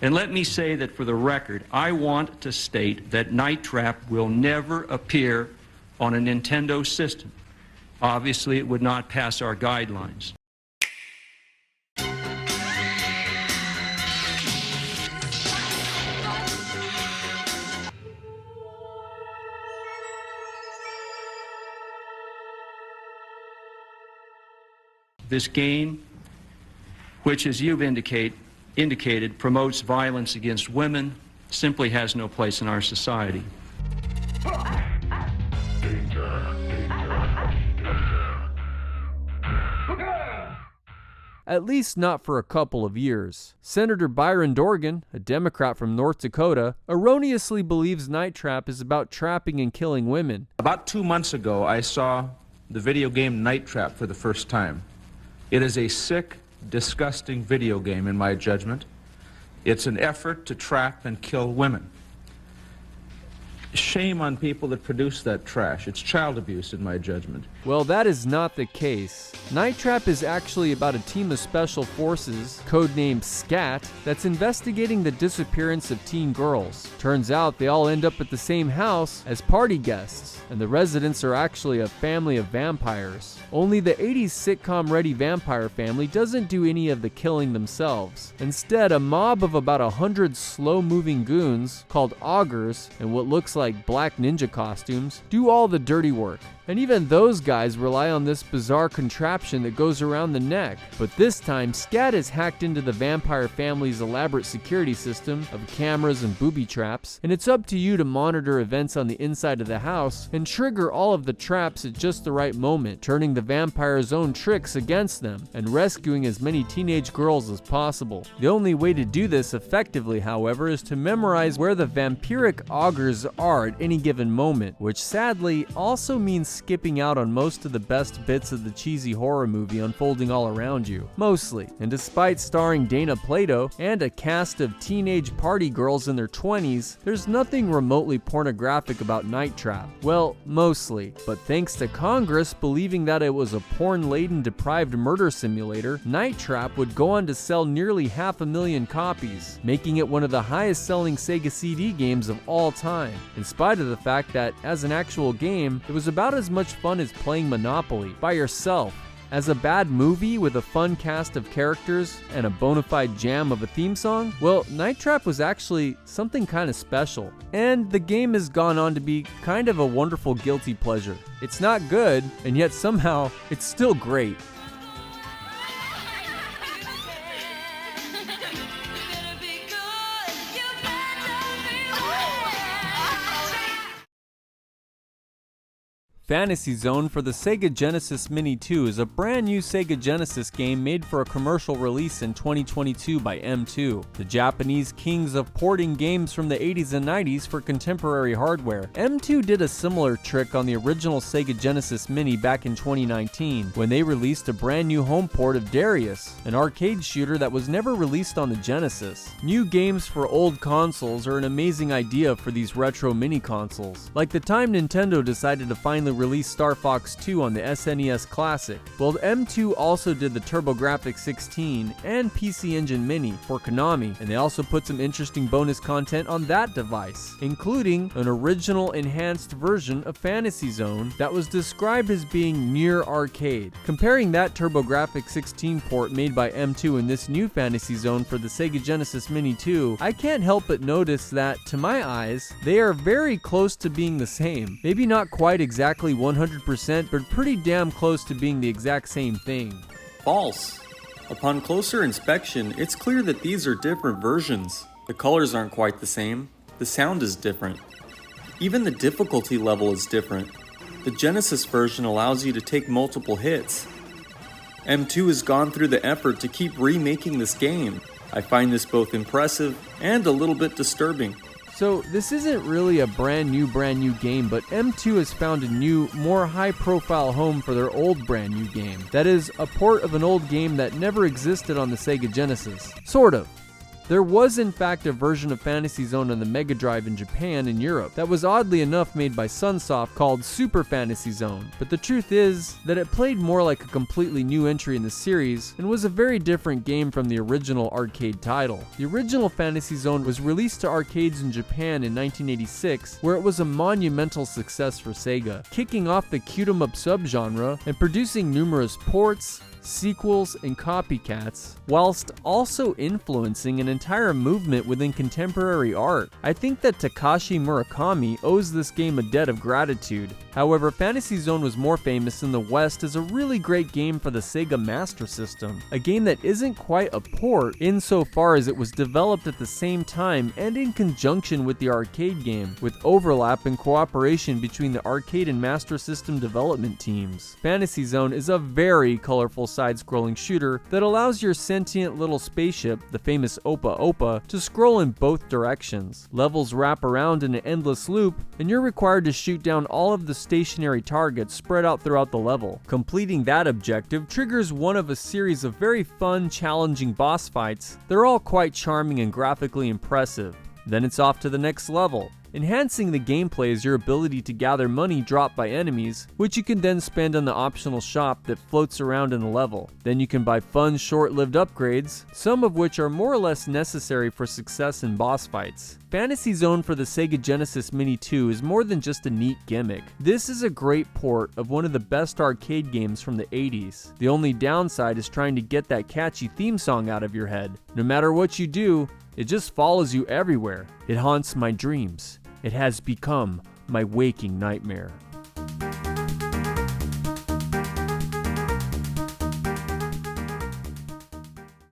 And let me say that for the record, I want to state that Night Trap will never appear on a Nintendo system. Obviously, it would not pass our guidelines. This game, which as you've indicated, promotes violence against women, simply has no place in our society. At least not for a couple of years. Senator Byron Dorgan, a Democrat from North Dakota, erroneously believes Night Trap is about trapping and killing women. About 2 months ago, I saw the video game Night Trap for the first time. It is a sick, disgusting video game in my judgment. It's an effort to trap and kill women. Shame on people that produce that trash. It's child abuse in my judgment. Well, that is not the case. Night Trap is actually about a team of special forces, codenamed SCAT, that's investigating the disappearance of teen girls. Turns out they all end up at the same house as party guests, and the residents are actually a family of vampires. Only the 80s sitcom-ready vampire family doesn't do any of the killing themselves. Instead, a mob of about 100 slow-moving goons, called augurs, and what looks like black ninja costumes, do all the dirty work. And even those guys rely on this bizarre contraption that goes around the neck. But this time, SCAT is hacked into the vampire family's elaborate security system of cameras and booby traps, and it's up to you to monitor events on the inside of the house and trigger all of the traps at just the right moment, turning the vampire's own tricks against them and rescuing as many teenage girls as possible. The only way to do this effectively, however, is to memorize where the vampiric augurs are at any given moment, which sadly also means skipping out on most of the best bits of the cheesy horror movie unfolding all around you. Mostly. And despite starring Dana Plato and a cast of teenage party girls in their 20s, there's nothing remotely pornographic about Night Trap. Well, mostly. But thanks to Congress believing that it was a porn-laden deprived murder simulator, Night Trap would go on to sell nearly 500,000 copies, making it one of the highest-selling Sega CD games of all time, in spite of the fact that, as an actual game, it was about as much fun as playing Monopoly by yourself. As a bad movie with a fun cast of characters and a bona fide jam of a theme song, well, Night Trap was actually something kind of special. And the game has gone on to be kind of a wonderful guilty pleasure. It's not good, and yet somehow it's still great. Fantasy Zone for the Sega Genesis Mini 2 is a brand new Sega Genesis game made for a commercial release in 2022 by M2, the Japanese kings of porting games from the 80s and 90s for contemporary hardware. M2 did a similar trick on the original Sega Genesis Mini back in 2019 when they released a brand new home port of Darius, an arcade shooter that was never released on the Genesis. New games for old consoles are an amazing idea for these retro mini consoles, like the time Nintendo decided to finally released Star Fox 2 on the SNES Classic. Well, M2 also did the TurboGrafx 16 and PC Engine Mini for Konami, and they also put some interesting bonus content on that device, including an original enhanced version of Fantasy Zone that was described as being near arcade. Comparing that TurboGrafx 16 port made by M2 and this new Fantasy Zone for the Sega Genesis Mini 2, I can't help but notice that, to my eyes, they are very close to being the same. Maybe not quite exactly 100%, but pretty damn close to being the exact same thing. False. Upon closer inspection, it's clear that these are different versions. The colors aren't quite the same. The sound is different. Even the difficulty level is different. The Genesis version allows you to take multiple hits. M2 has gone through the effort to keep remaking this game. I find this both impressive and a little bit disturbing. So this isn't really a brand new game, but M2 has found a new, more high-profile home for their old brand new game. That is, a port of an old game that never existed on the Sega Genesis. Sort of. There was in fact a version of Fantasy Zone on the Mega Drive in Japan and Europe that was oddly enough made by Sunsoft called Super Fantasy Zone, but the truth is that it played more like a completely new entry in the series and was a very different game from the original arcade title. The original Fantasy Zone was released to arcades in Japan in 1986, where it was a monumental success for Sega, kicking off the Q-em-up subgenre and producing numerous ports, sequels, and copycats, whilst also influencing an entire movement within contemporary art. I think that Takashi Murakami owes this game a debt of gratitude. However, Fantasy Zone was more famous in the West as a really great game for the Sega Master System, a game that isn't quite a port insofar as it was developed at the same time and in conjunction with the arcade game, with overlap and cooperation between the arcade and Master System development teams. Fantasy Zone is a very colorful side-scrolling shooter that allows your sentient little spaceship, the famous Opa Opa, to scroll in both directions. Levels wrap around in an endless loop, and you're required to shoot down all of the stationary targets spread out throughout the level. Completing that objective triggers one of a series of very fun, challenging boss fights. They're all quite charming and graphically impressive. Then it's off to the next level. Enhancing the gameplay is your ability to gather money dropped by enemies, which you can then spend on the optional shop that floats around in the level. Then you can buy fun, short-lived upgrades, some of which are more or less necessary for success in boss fights. Fantasy Zone for the Sega Genesis Mini 2 is more than just a neat gimmick. This is a great port of one of the best arcade games from the 80s. The only downside is trying to get that catchy theme song out of your head. No matter what you do, it just follows you everywhere. It haunts my dreams. It has become my waking nightmare.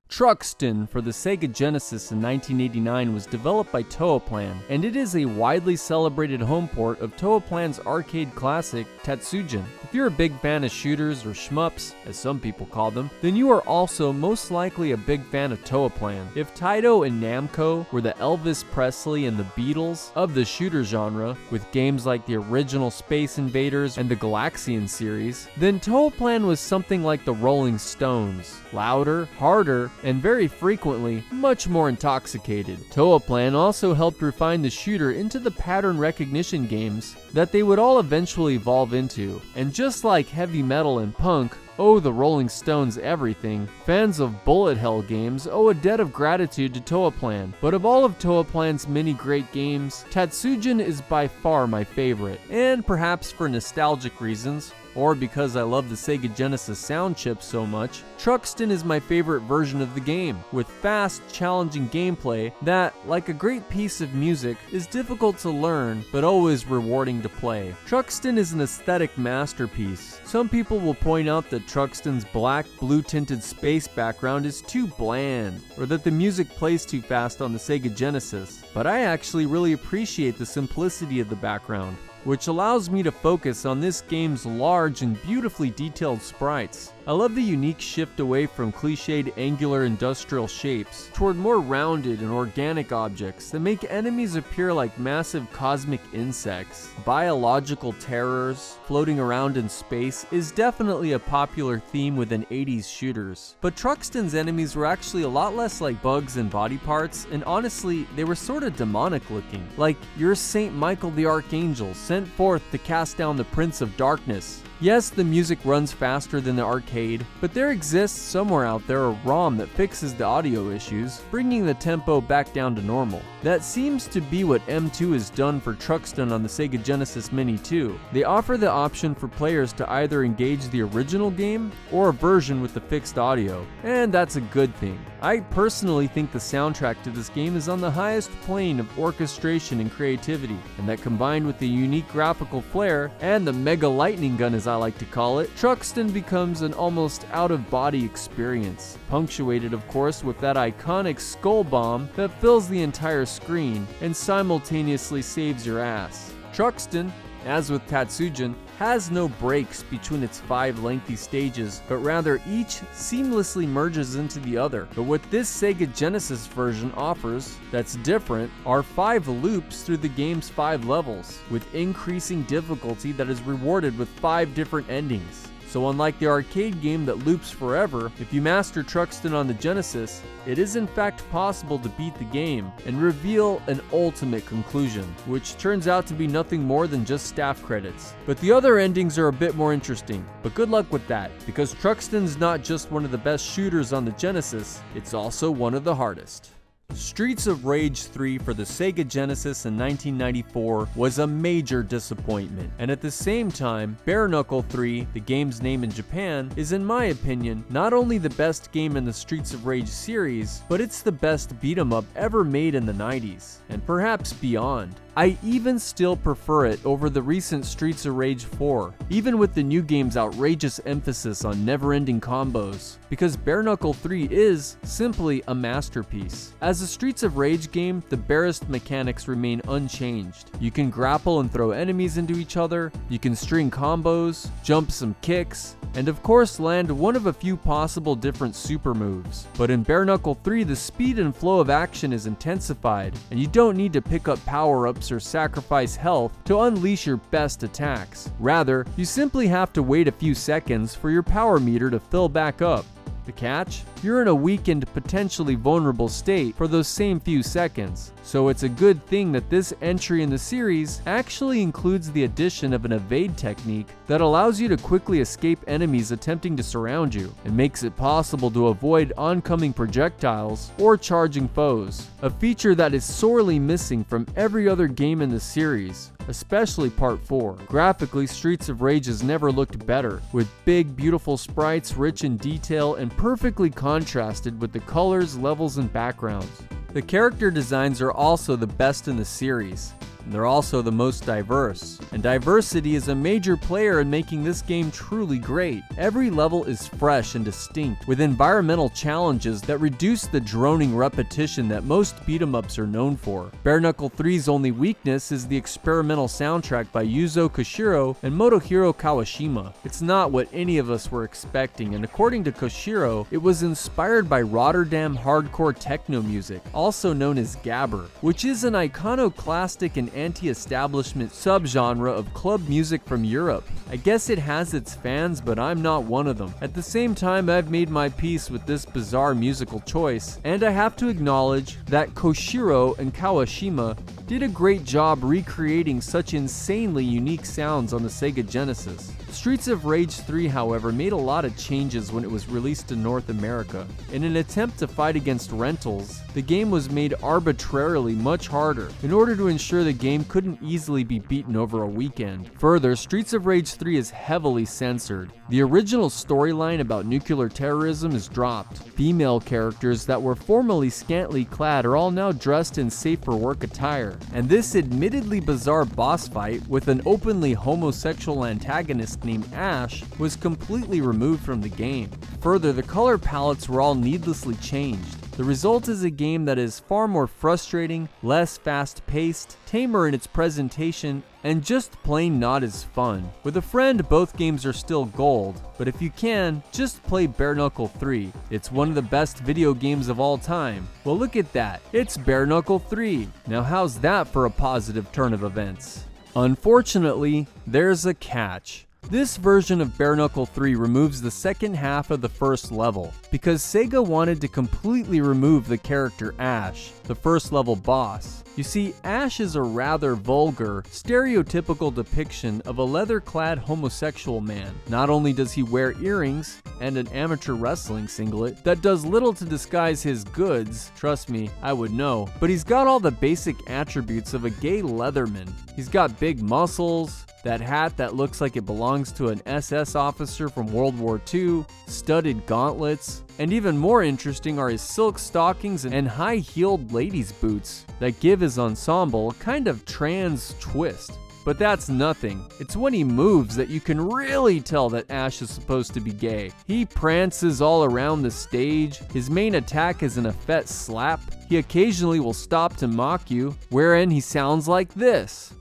Truxton for the Sega Genesis in 1989 was developed by Toaplan, and it is a widely celebrated home port of Toaplan's arcade classic Tatsujin. If you're a big fan of shooters or shmups, as some people call them, then you are also most likely a big fan of Toaplan. If Taito and Namco were the Elvis Presley and the Beatles of the shooter genre, with games like the original Space Invaders and the Galaxian series, then Toaplan was something like the Rolling Stones. Louder, harder, and very frequently, much more intoxicated. Toaplan also helped refine the shooter into the pattern recognition games that they would all eventually evolve into. And just like heavy metal and punk owe the Rolling Stones everything, fans of bullet hell games owe a debt of gratitude to Toaplan. But of all of Toaplan's many great games, Tatsujin is by far my favorite. And perhaps for nostalgic reasons, or because I love the Sega Genesis sound chip so much, Truxton is my favorite version of the game, with fast, challenging gameplay that, like a great piece of music, is difficult to learn but always rewarding to play. Truxton is an aesthetic masterpiece. Some people will point out that Truxton's black, blue-tinted space background is too bland, or that the music plays too fast on the Sega Genesis, but I actually really appreciate the simplicity of the background, which allows me to focus on this game's large and beautifully detailed sprites. I love the unique shift away from cliched angular industrial shapes toward more rounded and organic objects that make enemies appear like massive cosmic insects. Biological terrors floating around in space is definitely a popular theme within 80s shooters, but Truxton's enemies were actually a lot less like bugs and body parts, and honestly, they were sort of demonic looking, like you're Saint Michael the Archangel sent forth to cast down the Prince of Darkness. Yes, the music runs faster than the arcade, but there exists somewhere out there a ROM that fixes the audio issues, bringing the tempo back down to normal. That seems to be what M2 has done for Truxton on the Sega Genesis Mini 2. They offer the option for players to either engage the original game or a version with the fixed audio, and that's a good thing. I personally think the soundtrack to this game is on the highest plane of orchestration and creativity, and that combined with the unique graphical flair and the mega lightning gun as I like to call it, Truxton becomes an almost out-of-body experience, punctuated of course with that iconic skull bomb that fills the entire screen and simultaneously saves your ass. Truxton, as with Tatsujin, has no breaks between its 5 lengthy stages, but rather each seamlessly merges into the other. But what this Sega Genesis version offers that's different are 5 loops through the game's 5 levels, with increasing difficulty that is rewarded with 5 different endings. So unlike the arcade game that loops forever, if you master Truxton on the Genesis, it is in fact possible to beat the game and reveal an ultimate conclusion, which turns out to be nothing more than just staff credits. But the other endings are a bit more interesting, but good luck with that, because Truxton's not just one of the best shooters on the Genesis, it's also one of the hardest. Streets of Rage 3 for the Sega Genesis in 1994 was a major disappointment, and at the same time, Bare Knuckle 3, the game's name in Japan, is in my opinion not only the best game in the Streets of Rage series, but it's the best beat 'em up ever made in the 90s, and perhaps beyond. I even still prefer it over the recent Streets of Rage 4, even with the new game's outrageous emphasis on never-ending combos, because Bare Knuckle 3 is simply a masterpiece. As a Streets of Rage game, the barest mechanics remain unchanged. You can grapple and throw enemies into each other, you can string combos, jump some kicks, and of course land one of a few possible different super moves. But in Bare Knuckle 3, the speed and flow of action is intensified, and you don't need to pick up power-ups or sacrifice health to unleash your best attacks. Rather, you simply have to wait a few seconds for your power meter to fill back up. The catch? You're in a weakened, potentially vulnerable state for those same few seconds. So it's a good thing that this entry in the series actually includes the addition of an evade technique that allows you to quickly escape enemies attempting to surround you, and makes it possible to avoid oncoming projectiles or charging foes, a feature that is sorely missing from every other game in the series, especially Part 4. Graphically, Streets of Rage has never looked better, with big, beautiful sprites rich in detail and perfectly contrasted with the colors, levels, and backgrounds. The character designs are also the best in the series, and they're also the most diverse. And diversity is a major player in making this game truly great. Every level is fresh and distinct, with environmental challenges that reduce the droning repetition that most beat-em-ups are known for. Bare Knuckle 3's only weakness is the experimental soundtrack by Yuzo Koshiro and Motohiro Kawashima. It's not what any of us were expecting, and according to Koshiro, it was inspired by Rotterdam hardcore techno music, also known as gabber, which is an iconoclastic and anti-establishment subgenre of club music from Europe. I guess it has its fans, but I'm not one of them. At the same time, I've made my peace with this bizarre musical choice, and I have to acknowledge that Koshiro and Kawashima did a great job recreating such insanely unique sounds on the Sega Genesis. Streets of Rage 3, however, made a lot of changes when it was released in North America. In an attempt to fight against rentals, the game was made arbitrarily much harder in order to ensure the game couldn't easily be beaten over a weekend. Further, Streets of Rage 3 is heavily censored. The original storyline about nuclear terrorism is dropped. Female characters that were formerly scantily clad are all now dressed in safe-for-work attire. And this admittedly bizarre boss fight with an openly homosexual antagonist named Ash was completely removed from the game. Further, the color palettes were all needlessly changed. The result is a game that is far more frustrating, less fast-paced, tamer in its presentation, and just plain not as fun. With a friend, both games are still gold, but if you can, just play Bare Knuckle 3. It's one of the best video games of all time. Well, look at that. It's Bare Knuckle 3. Now how's that for a positive turn of events? Unfortunately, there's a catch. This version of Bare Knuckle 3 removes the second half of the first level, because Sega wanted to completely remove the character Ash, the first level boss. You see, Ash is a rather vulgar, stereotypical depiction of a leather-clad homosexual man. Not only does he wear earrings and an amateur wrestling singlet that does little to disguise his goods, trust me, I would know, but he's got all the basic attributes of a gay leatherman. He's got big muscles, that hat that looks like it belongs to an SS officer from World War II, studded gauntlets, and even more interesting are his silk stockings and high-heeled ladies' boots that give his ensemble a kind of trans twist. But that's nothing. It's when he moves that you can really tell that Ash is supposed to be gay. He prances all around the stage. His main attack is an effete slap. He occasionally will stop to mock you, wherein he sounds like this.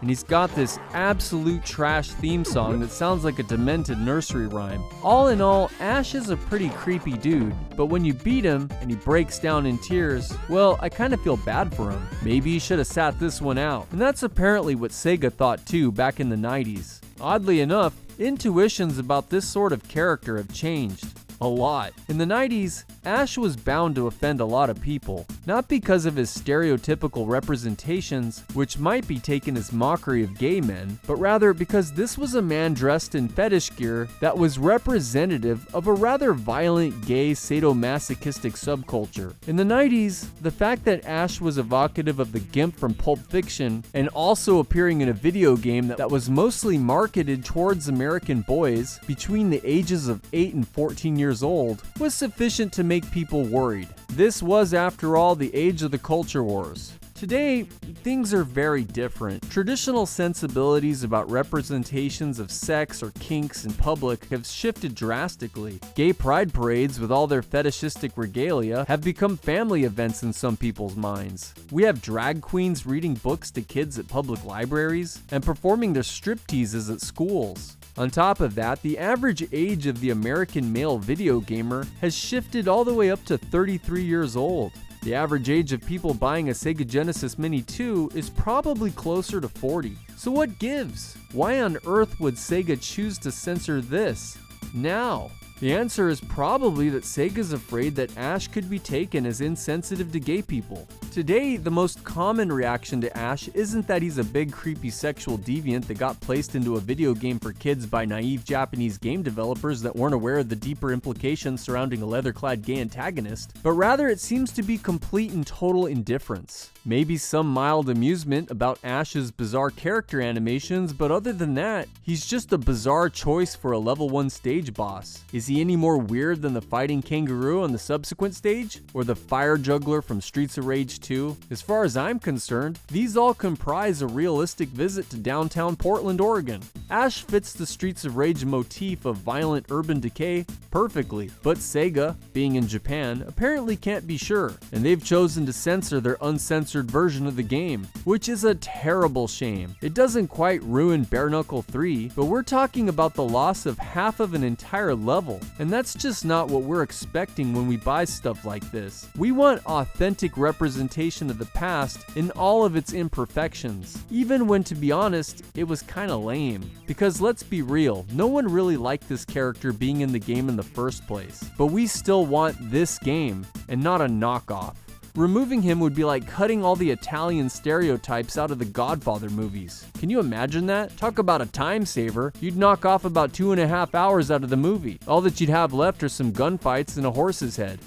And he's got this absolute trash theme song that sounds like a demented nursery rhyme. All in all, Ash is a pretty creepy dude, but when you beat him and he breaks down in tears, well, I kind of feel bad for him. Maybe he should have sat this one out. And that's apparently what Sega thought too back in the 90s. Oddly enough, intuitions about this sort of character have changed. A lot. In the 90s, Ash was bound to offend a lot of people, not because of his stereotypical representations, which might be taken as mockery of gay men, but rather because this was a man dressed in fetish gear that was representative of a rather violent gay sadomasochistic subculture. In the 90s, the fact that Ash was evocative of the Gimp from Pulp Fiction and also appearing in a video game that was mostly marketed towards American boys between the ages of 8 and 14 years old was sufficient to make people worried. This was, after all, the age of the culture wars. Today, things are very different. Traditional sensibilities about representations of sex or kinks in public have shifted drastically. Gay pride parades with all their fetishistic regalia have become family events in some people's minds. We have drag queens reading books to kids at public libraries and performing their stripteases at schools. On top of that, the average age of the American male video gamer has shifted all the way up to 33 years old. The average age of people buying a Sega Genesis Mini 2 is probably closer to 40. So what gives? Why on earth would Sega choose to censor this now? The answer is probably that Sega's afraid that Ash could be taken as insensitive to gay people. Today, the most common reaction to Ash isn't that he's a big creepy sexual deviant that got placed into a video game for kids by naive Japanese game developers that weren't aware of the deeper implications surrounding a leather-clad gay antagonist, but rather it seems to be complete and total indifference. Maybe some mild amusement about Ash's bizarre character animations, but other than that, he's just a bizarre choice for a level 1 stage boss. Is he any more weird than the fighting kangaroo on the subsequent stage? Or the fire juggler from Streets of Rage 2? As far as I'm concerned, these all comprise a realistic visit to downtown Portland, Oregon. Ash fits the Streets of Rage motif of violent urban decay perfectly, but Sega, being in Japan, apparently can't be sure, and they've chosen to censor their uncensored version of the game, which is a terrible shame. It doesn't quite ruin Bare Knuckle 3, but we're talking about the loss of half of an entire level, and that's just not what we're expecting when we buy stuff like this. We want authentic representation of the past in all of its imperfections, even when, to be honest, it was kinda lame. Because let's be real, no one really liked this character being in the game in the first place, but we still want this game, and not a knockoff. Removing him would be like cutting all the Italian stereotypes out of the Godfather movies. Can you imagine that? Talk about a time saver. You'd knock off about 2.5 hours out of the movie. All that you'd have left are some gunfights and a horse's head.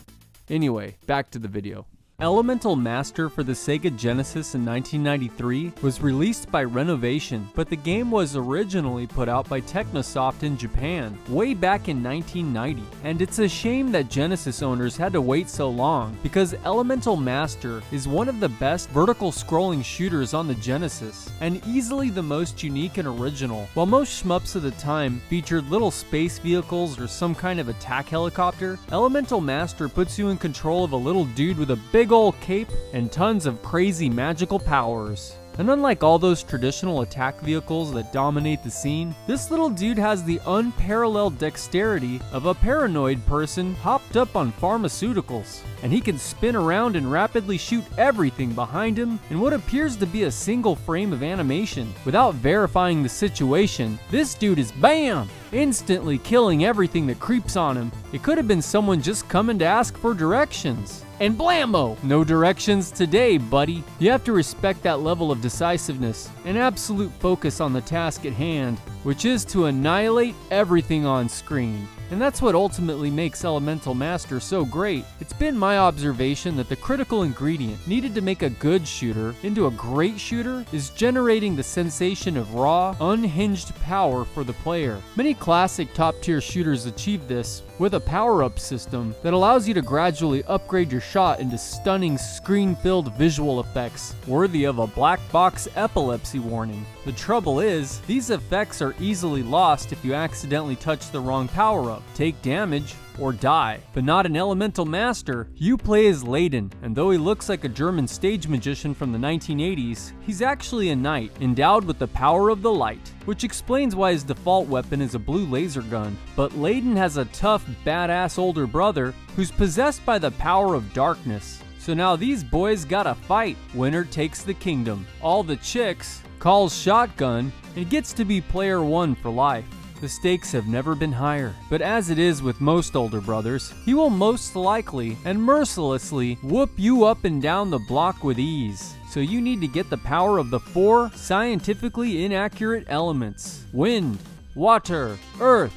Anyway, back to the video. Elemental Master for the Sega Genesis in 1993 was released by Renovation, but the game was originally put out by Technosoft in Japan way back in 1990. And it's a shame that Genesis owners had to wait so long, because Elemental Master is one of the best vertical scrolling shooters on the Genesis, and easily the most unique and original. While most shmups of the time featured little space vehicles or some kind of attack helicopter, Elemental Master puts you in control of a little dude with a big old cape and tons of crazy magical powers. And unlike all those traditional attack vehicles that dominate the scene, this little dude has the unparalleled dexterity of a paranoid person hopped up on pharmaceuticals. And he can spin around and rapidly shoot everything behind him in what appears to be a single frame of animation. Without verifying the situation, this dude is BAM! Instantly killing everything that creeps on him. It could have been someone just coming to ask for directions. And blammo! No directions today, buddy. You have to respect that level of decisiveness and absolute focus on the task at hand, which is to annihilate everything on screen. And that's what ultimately makes Elemental Master so great. It's been my observation that the critical ingredient needed to make a good shooter into a great shooter is generating the sensation of raw, unhinged power for the player. Many classic top-tier shooters achieve this with a power-up system that allows you to gradually upgrade your shot into stunning screen-filled visual effects worthy of a black box epilepsy warning. The trouble is, these effects are easily lost if you accidentally touch the wrong power-up, take damage, or die. But not an Elemental Master. You play as Leiden, and though he looks like a German stage magician from the 1980s, he's actually a knight, endowed with the power of the light, which explains why his default weapon is a blue laser gun. But Leiden has a tough, badass older brother who's possessed by the power of darkness. So now these boys gotta fight. Winner takes the kingdom. All the chicks calls shotgun and gets to be player one for life. The stakes have never been higher, but as it is with most older brothers, he will most likely and mercilessly whoop you up and down the block with ease. So you need to get the power of the 4 scientifically inaccurate elements: wind, water, earth,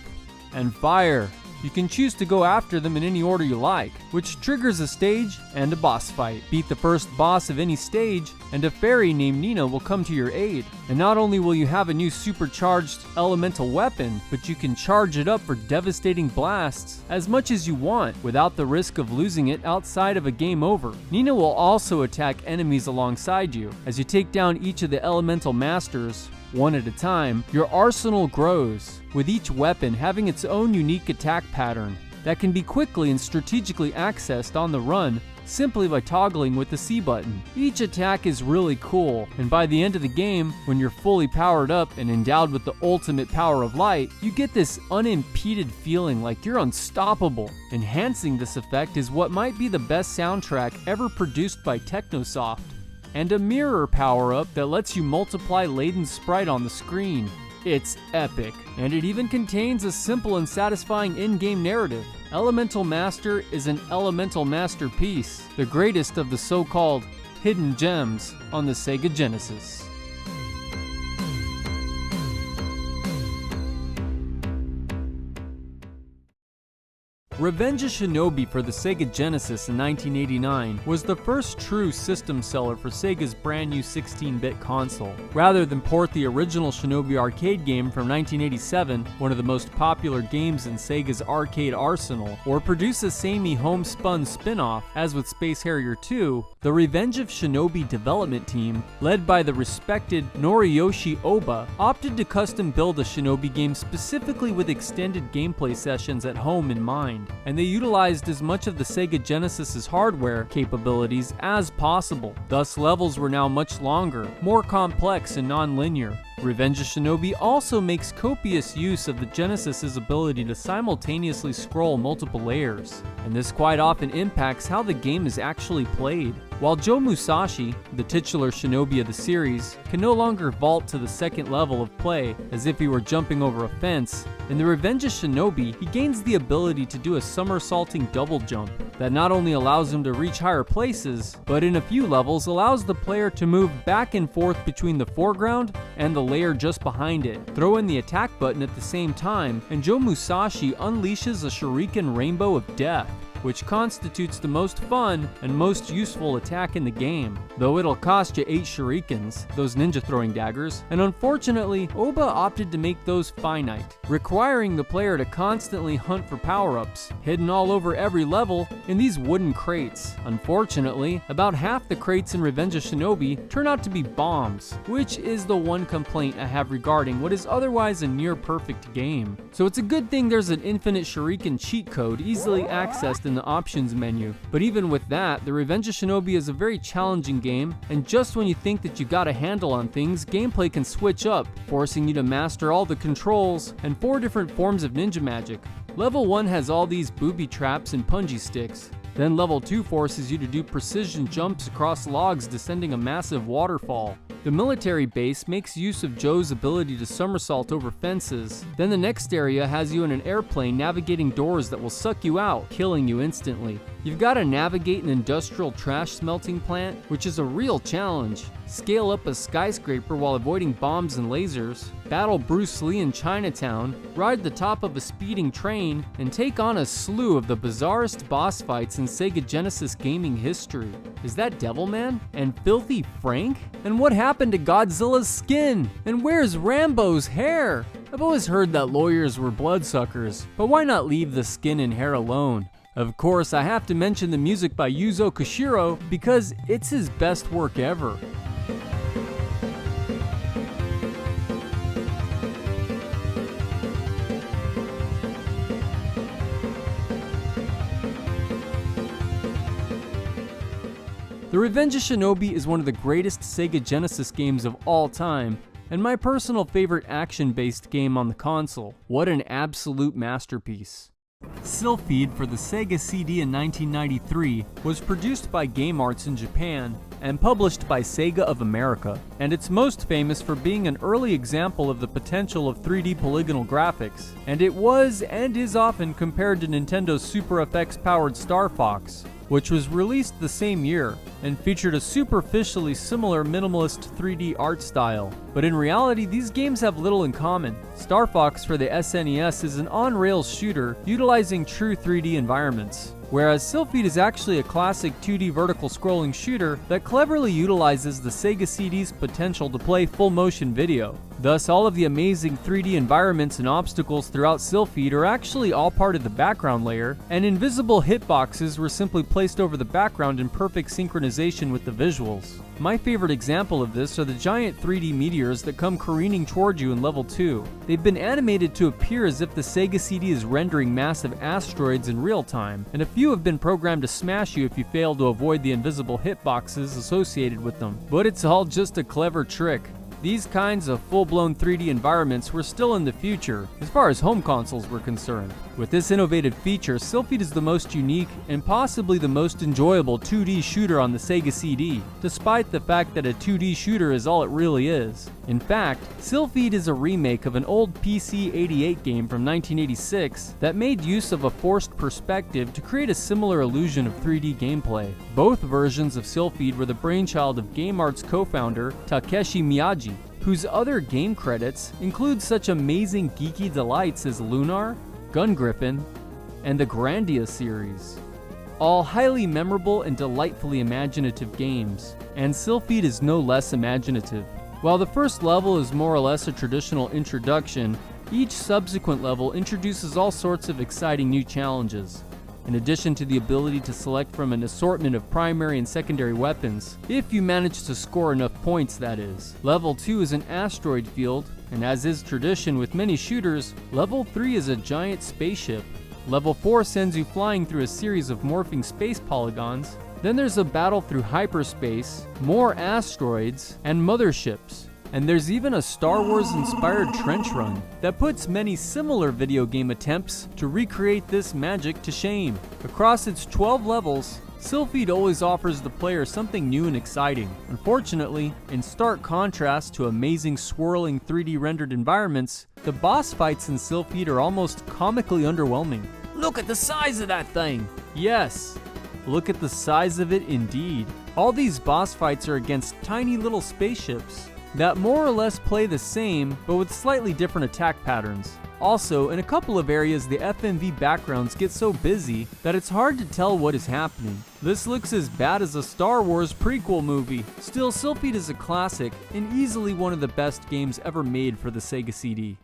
and fire. You can choose to go after them in any order you like, which triggers a stage and a boss fight. Beat the first boss of any stage, and a fairy named Nina will come to your aid. And not only will you have a new supercharged elemental weapon, but you can charge it up for devastating blasts as much as you want without the risk of losing it outside of a game over. Nina will also attack enemies alongside you. As you take down each of the elemental masters, one at a time, your arsenal grows, with each weapon having its own unique attack pattern that can be quickly and strategically accessed on the run simply by toggling with the C button. Each attack is really cool, and by the end of the game, when you're fully powered up and endowed with the ultimate power of light, you get this unimpeded feeling like you're unstoppable. Enhancing this effect is what might be the best soundtrack ever produced by Technosoft, and a mirror power-up that lets you multiply Layden's sprite on the screen. It's epic, and it even contains a simple and satisfying in-game narrative. Elemental Master is an elemental masterpiece, the greatest of the so-called hidden gems on the Sega Genesis. Revenge of Shinobi for the Sega Genesis in 1989 was the first true system seller for Sega's brand new 16-bit console. Rather than port the original Shinobi arcade game from 1987, one of the most popular games in Sega's arcade arsenal, or produce a samey homespun spin-off, as with Space Harrier 2, the Revenge of Shinobi development team, led by the respected Noriyoshi Oba, opted to custom build a Shinobi game specifically with extended gameplay sessions at home in mind, and they utilized as much of the Sega Genesis's hardware capabilities as possible. Thus, levels were now much longer, more complex and non-linear. Revenge of Shinobi also makes copious use of the Genesis's ability to simultaneously scroll multiple layers, and this quite often impacts how the game is actually played. While Joe Musashi, the titular Shinobi of the series, can no longer vault to the second level of play as if he were jumping over a fence, in the Revenge of Shinobi, he gains the ability to do a somersaulting double jump that not only allows him to reach higher places, but in a few levels allows the player to move back and forth between the foreground and the layer just behind it. Throw in the attack button at the same time, and Joe Musashi unleashes a shuriken rainbow of death, which constitutes the most fun and most useful attack in the game, though it'll cost you 8 shurikens, those ninja throwing daggers, and unfortunately, Oba opted to make those finite, requiring the player to constantly hunt for power-ups, hidden all over every level in these wooden crates. Unfortunately, about half the crates in Revenge of Shinobi turn out to be bombs, which is the one complaint I have regarding what is otherwise a near-perfect game. So it's a good thing there's an infinite shuriken cheat code easily accessed in the options menu, but even with that, the Revenge of Shinobi is a very challenging game, and just when you think that you got a handle on things, gameplay can switch up, forcing you to master all the controls and 4 different forms of ninja magic. Level 1 has all these booby traps and punji sticks. Then level 2 forces you to do precision jumps across logs descending a massive waterfall. The military base makes use of Joe's ability to somersault over fences. Then the next area has you in an airplane navigating doors that will suck you out, killing you instantly. You've got to navigate an industrial trash smelting plant, which is a real challenge. Scale up a skyscraper while avoiding bombs and lasers, battle Bruce Lee in Chinatown, ride the top of a speeding train, and take on a slew of the bizarrest boss fights in Sega Genesis gaming history. Is that Devilman? And Filthy Frank? And what happened to Godzilla's skin? And where's Rambo's hair? I've always heard that lawyers were bloodsuckers, but why not leave the skin and hair alone? Of course, I have to mention the music by Yuzo Koshiro because it's his best work ever. The Revenge of Shinobi is one of the greatest Sega Genesis games of all time, and my personal favorite action-based game on the console. What an absolute masterpiece. Silpheed for the Sega CD in 1993 was produced by Game Arts in Japan and published by Sega of America, and it's most famous for being an early example of the potential of 3D polygonal graphics, and it was and is often compared to Nintendo's Super FX-powered Star Fox, which was released the same year, and featured a superficially similar minimalist 3D art style. But in reality, these games have little in common. Star Fox for the SNES is an on-rails shooter utilizing true 3D environments, whereas Silpheed is actually a classic 2D vertical scrolling shooter that cleverly utilizes the Sega CD's potential to play full motion video. Thus, all of the amazing 3D environments and obstacles throughout Silpheed are actually all part of the background layer, and invisible hitboxes were simply placed over the background in perfect synchronization with the visuals. My favorite example of this are the giant 3D meteors that come careening toward you in level 2. They've been animated to appear as if the Sega CD is rendering massive asteroids in real time, and a few have been programmed to smash you if you fail to avoid the invisible hitboxes associated with them. But it's all just a clever trick. These kinds of full-blown 3D environments were still in the future, as far as home consoles were concerned. With this innovative feature, Silpheed is the most unique and possibly the most enjoyable 2D shooter on the Sega CD, despite the fact that a 2D shooter is all it really is. In fact, Silpheed is a remake of an old PC-88 game from 1986 that made use of a forced perspective to create a similar illusion of 3D gameplay. Both versions of Silpheed were the brainchild of Game Art's co-founder, Takeshi Miyagi, whose other game credits include such amazing geeky delights as Lunar, Gun Griffin, and the Grandia series. All highly memorable and delightfully imaginative games, and Silpheed is no less imaginative. While the first level is more or less a traditional introduction, each subsequent level introduces all sorts of exciting new challenges. In addition to the ability to select from an assortment of primary and secondary weapons, if you manage to score enough points, that is. Level 2 is an asteroid field, and as is tradition with many shooters, Level 3 is a giant spaceship. Level 4 sends you flying through a series of morphing space polygons. Then there's a battle through hyperspace, more asteroids, and motherships. And there's even a Star Wars-inspired trench run that puts many similar video game attempts to recreate this magic to shame. Across its 12 levels, Silpheed always offers the player something new and exciting. Unfortunately, in stark contrast to amazing swirling 3D rendered environments, the boss fights in Silpheed are almost comically underwhelming. Look at the size of that thing! Yes, look at the size of it indeed. All these boss fights are against tiny little spaceships that more or less play the same, but with slightly different attack patterns. Also, in a couple of areas, the FMV backgrounds get so busy that it's hard to tell what is happening. This looks as bad as a Star Wars prequel movie. Still, Silpheed is a classic and easily one of the best games ever made for the Sega CD.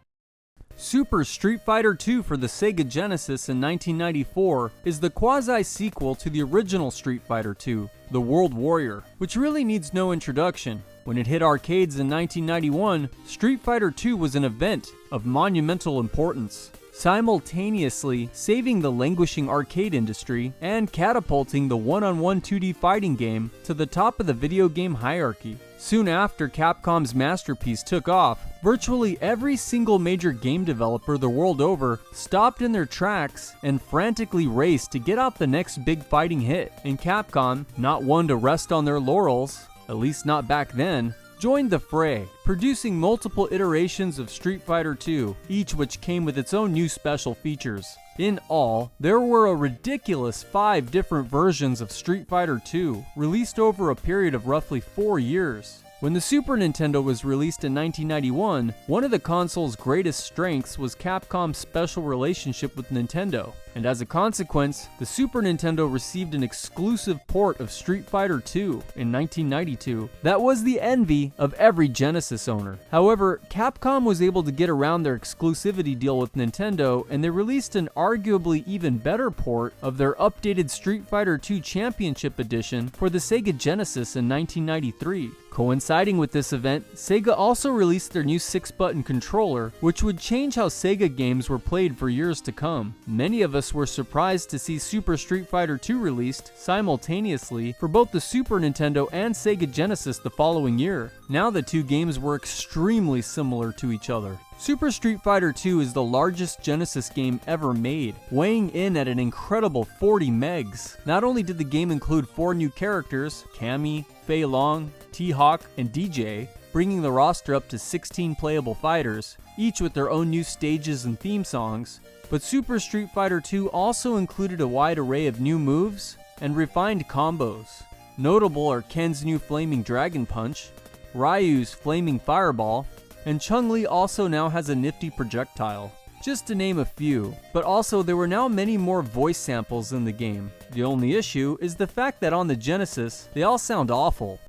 Super Street Fighter II for the Sega Genesis in 1994 is the quasi-sequel to the original Street Fighter II, The World Warrior, which really needs no introduction. When it hit arcades in 1991, Street Fighter II was an event of monumental importance, simultaneously saving the languishing arcade industry and catapulting the one-on-one 2D fighting game to the top of the video game hierarchy. Soon after Capcom's masterpiece took off, virtually every single major game developer the world over stopped in their tracks and frantically raced to get out the next big fighting hit. And Capcom, not one to rest on their laurels, at least not back then, joined the fray, producing multiple iterations of Street Fighter II, each which came with its own new special features. In all, there were a ridiculous 5 different versions of Street Fighter II, released over a period of roughly 4 years. When the Super Nintendo was released in 1991, one of the console's greatest strengths was Capcom's special relationship with Nintendo, and as a consequence, the Super Nintendo received an exclusive port of Street Fighter II in 1992 that was the envy of every Genesis owner. However, Capcom was able to get around their exclusivity deal with Nintendo, and they released an arguably even better port of their updated Street Fighter II Championship Edition for the Sega Genesis in 1993. Coinciding with this event, Sega also released their new 6-button controller, which would change how Sega games were played for years to come. Many of us were surprised to see Super Street Fighter II released simultaneously for both the Super Nintendo and Sega Genesis the following year. Now the two games were extremely similar to each other. Super Street Fighter II is the largest Genesis game ever made, weighing in at an incredible 40 megs. Not only did the game include 4 new characters, Cammy, Fei Long, T-Hawk, and DJ, bringing the roster up to 16 playable fighters, each with their own new stages and theme songs, but Super Street Fighter II also included a wide array of new moves and refined combos. Notable are Ken's new Flaming Dragon Punch, Ryu's Flaming Fireball, and Chun-Li also now has a nifty projectile. Just to name a few, but also there were now many more voice samples in the game. The only issue is the fact that on the Genesis, they all sound awful.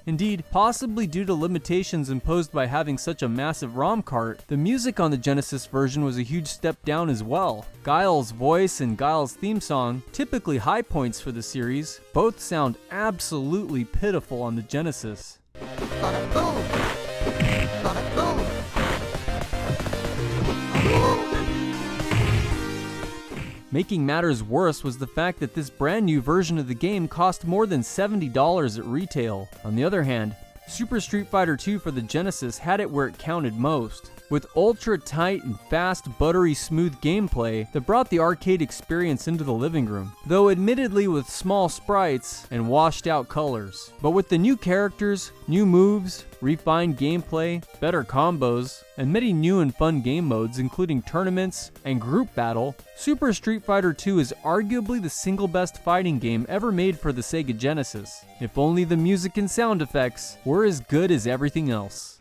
Indeed, possibly due to limitations imposed by having such a massive ROM cart, the music on the Genesis version was a huge step down as well. Guile's voice and Guile's theme song, typically high points for the series, both sound absolutely pitiful on the Genesis. Making matters worse was the fact that this brand new version of the game cost more than $70 at retail. On the other hand, Super Street Fighter II for the Genesis had it where it counted most, with ultra tight and fast, buttery smooth gameplay that brought the arcade experience into the living room, though admittedly with small sprites and washed out colors. But with the new characters, new moves, refined gameplay, better combos, and many new and fun game modes including tournaments and group battle, Super Street Fighter II is arguably the single best fighting game ever made for the Sega Genesis, if only the music and sound effects were as good as everything else.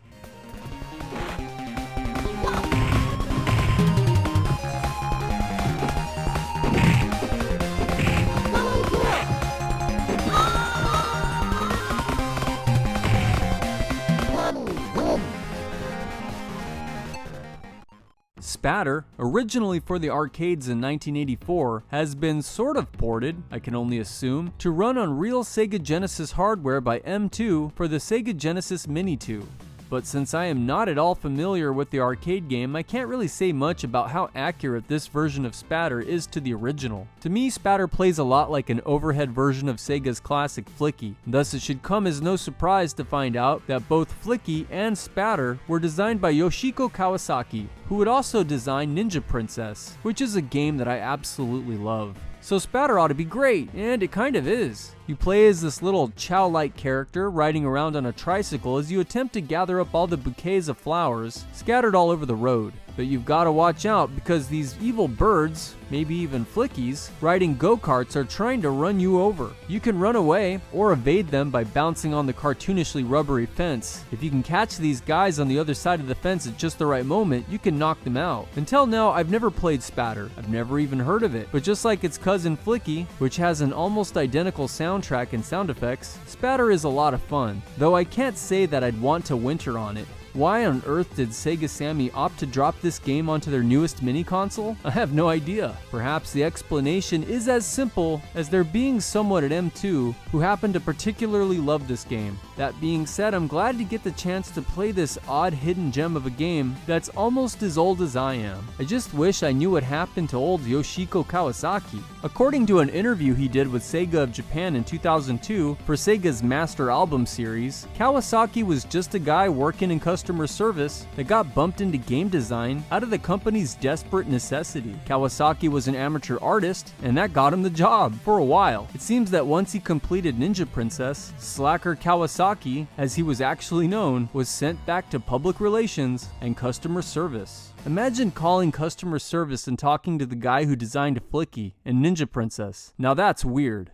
Spatter, originally for the arcades in 1984, has been sort of ported, I can only assume, to run on real Sega Genesis hardware by M2 for the Sega Genesis Mini 2. But since I am not at all familiar with the arcade game, I can't really say much about how accurate this version of Spatter is to the original. To me, Spatter plays a lot like an overhead version of Sega's classic Flicky, thus it should come as no surprise to find out that both Flicky and Spatter were designed by Yoshiko Kawasaki, who would also design Ninja Princess, which is a game that I absolutely love. So Spatter ought to be great, and it kind of is. You play as this little Chow-like character riding around on a tricycle as you attempt to gather up all the bouquets of flowers scattered all over the road. But you've got to watch out because these evil birds, maybe even flickies, riding go-karts are trying to run you over. You can run away or evade them by bouncing on the cartoonishly rubbery fence. If you can catch these guys on the other side of the fence at just the right moment, you can knock them out. Until now, I've never played Spatter. I've never even heard of it. But just like its cousin Flicky, which has an almost identical soundtrack and sound effects, Spatter is a lot of fun, though I can't say that I'd want to winter on it. Why on earth did Sega Sammy opt to drop this game onto their newest mini console? I have no idea. Perhaps the explanation is as simple as there being someone at M2 who happened to particularly love this game. That being said, I'm glad to get the chance to play this odd hidden gem of a game that's almost as old as I am. I just wish I knew what happened to old Yoshiko Kawasaki. According to an interview he did with Sega of Japan in 2002 for Sega's Master Album series, Kawasaki was just a guy working in customer service that got bumped into game design out of the company's desperate necessity. Kawasaki was an amateur artist, and that got him the job for a while. It seems that once he completed Ninja Princess, Slacker Kawasaki, as he was actually known, was sent back to public relations and customer service. Imagine calling customer service and talking to the guy who designed Flicky and Ninja Princess. Now that's weird.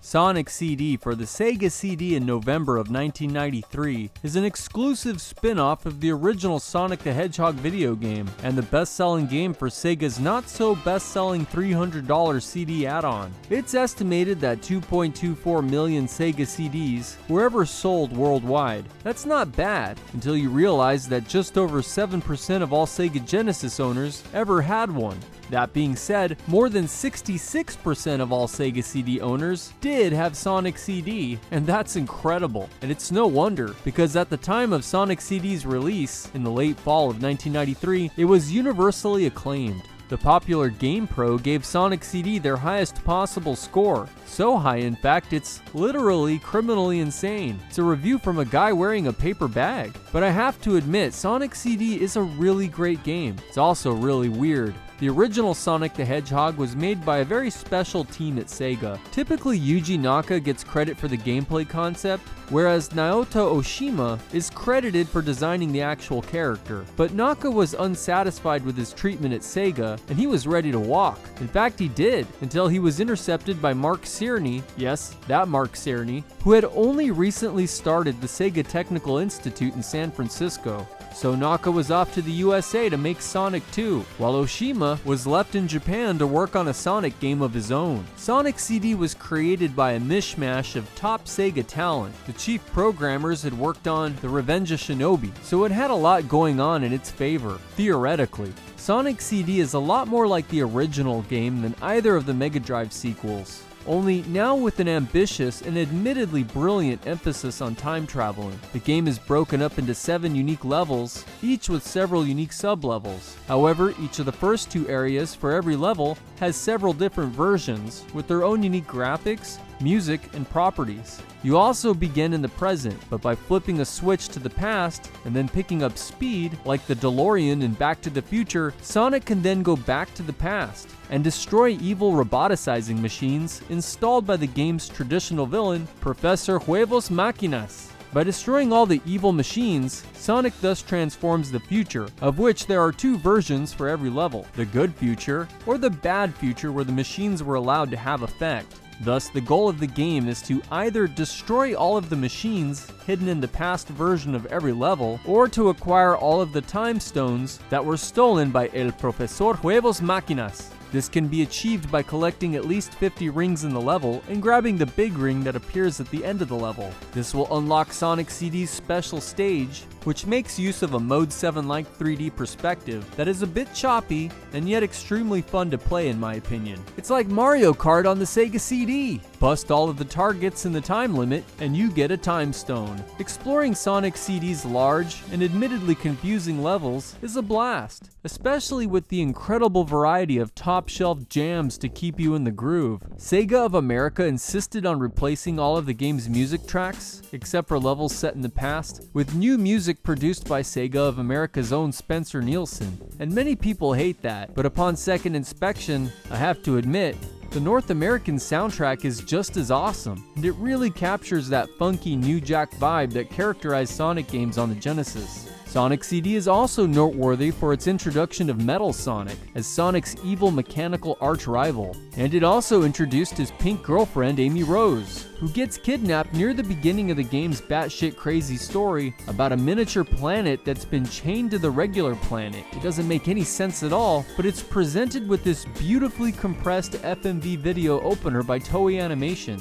Sonic CD for the Sega CD in November of 1993 is an exclusive spin-off of the original Sonic the Hedgehog video game and the best-selling game for Sega's not-so-best-selling $300 CD add-on. It's estimated that 2.24 million Sega CDs were ever sold worldwide. That's not bad until you realize that just over 7% of all Sega Genesis owners ever had one. That being said, more than 66% of all Sega CD owners did have Sonic CD, and that's incredible. And it's no wonder, because at the time of Sonic CD's release, in the late fall of 1993, it was universally acclaimed. The popular GamePro gave Sonic CD their highest possible score. So high, in fact, it's literally criminally insane. It's a review from a guy wearing a paper bag. But I have to admit, Sonic CD is a really great game. It's also really weird. The original Sonic the Hedgehog was made by a very special team at Sega. Typically, Yuji Naka gets credit for the gameplay concept, whereas Naoto Oshima is credited for designing the actual character. But Naka was unsatisfied with his treatment at Sega, and he was ready to walk. In fact, he did, until he was intercepted by Mark Cerny, yes, that Mark Cerny, who had only recently started the Sega Technical Institute in San Francisco. So Naka was off to the USA to make Sonic 2, while Oshima was left in Japan to work on a Sonic game of his own. Sonic CD was created by a mishmash of top Sega talent. The chief programmers had worked on The Revenge of Shinobi, so it had a lot going on in its favor, theoretically. Sonic CD is a lot more like the original game than either of the Mega Drive sequels. Only now with an ambitious and admittedly brilliant emphasis on time traveling. The game is broken up into 7 unique levels, each with several unique sub-levels. However, each of the first 2 areas for every level has several different versions with their own unique graphics, music, and properties. You also begin in the present, but by flipping a switch to the past and then picking up speed, like the DeLorean in Back to the Future, Sonic can then go back to the past and destroy evil roboticizing machines installed by the game's traditional villain, Professor Huevos Maquinas. By destroying all the evil machines, Sonic thus transforms the future, of which there are 2 versions for every level, the good future or the bad future where the machines were allowed to have effect. Thus, the goal of the game is to either destroy all of the machines hidden in the past version of every level, or to acquire all of the time stones that were stolen by El Profesor Huevos Maquinas. This can be achieved by collecting at least 50 rings in the level and grabbing the big ring that appears at the end of the level. This will unlock Sonic CD's special stage, which makes use of a Mode 7-like 3D perspective that is a bit choppy and yet extremely fun to play in my opinion. It's like Mario Kart on the Sega CD. Bust all of the targets in the time limit and you get a time stone. Exploring Sonic CD's large and admittedly confusing levels is a blast, especially with the incredible variety of top-shelf jams to keep you in the groove. Sega of America insisted on replacing all of the game's music tracks, except for levels set in the past, with new music produced by Sega of America's own Spencer Nielsen. And many people hate that, but upon second inspection, I have to admit, the North American soundtrack is just as awesome, and it really captures that funky New Jack vibe that characterized Sonic games on the Genesis. Sonic CD is also noteworthy for its introduction of Metal Sonic as Sonic's evil mechanical arch-rival, and it also introduced his pink girlfriend Amy Rose, who gets kidnapped near the beginning of the game's batshit crazy story about a miniature planet that's been chained to the regular planet. It doesn't make any sense at all, but it's presented with this beautifully compressed FMV video opener by Toei Animation.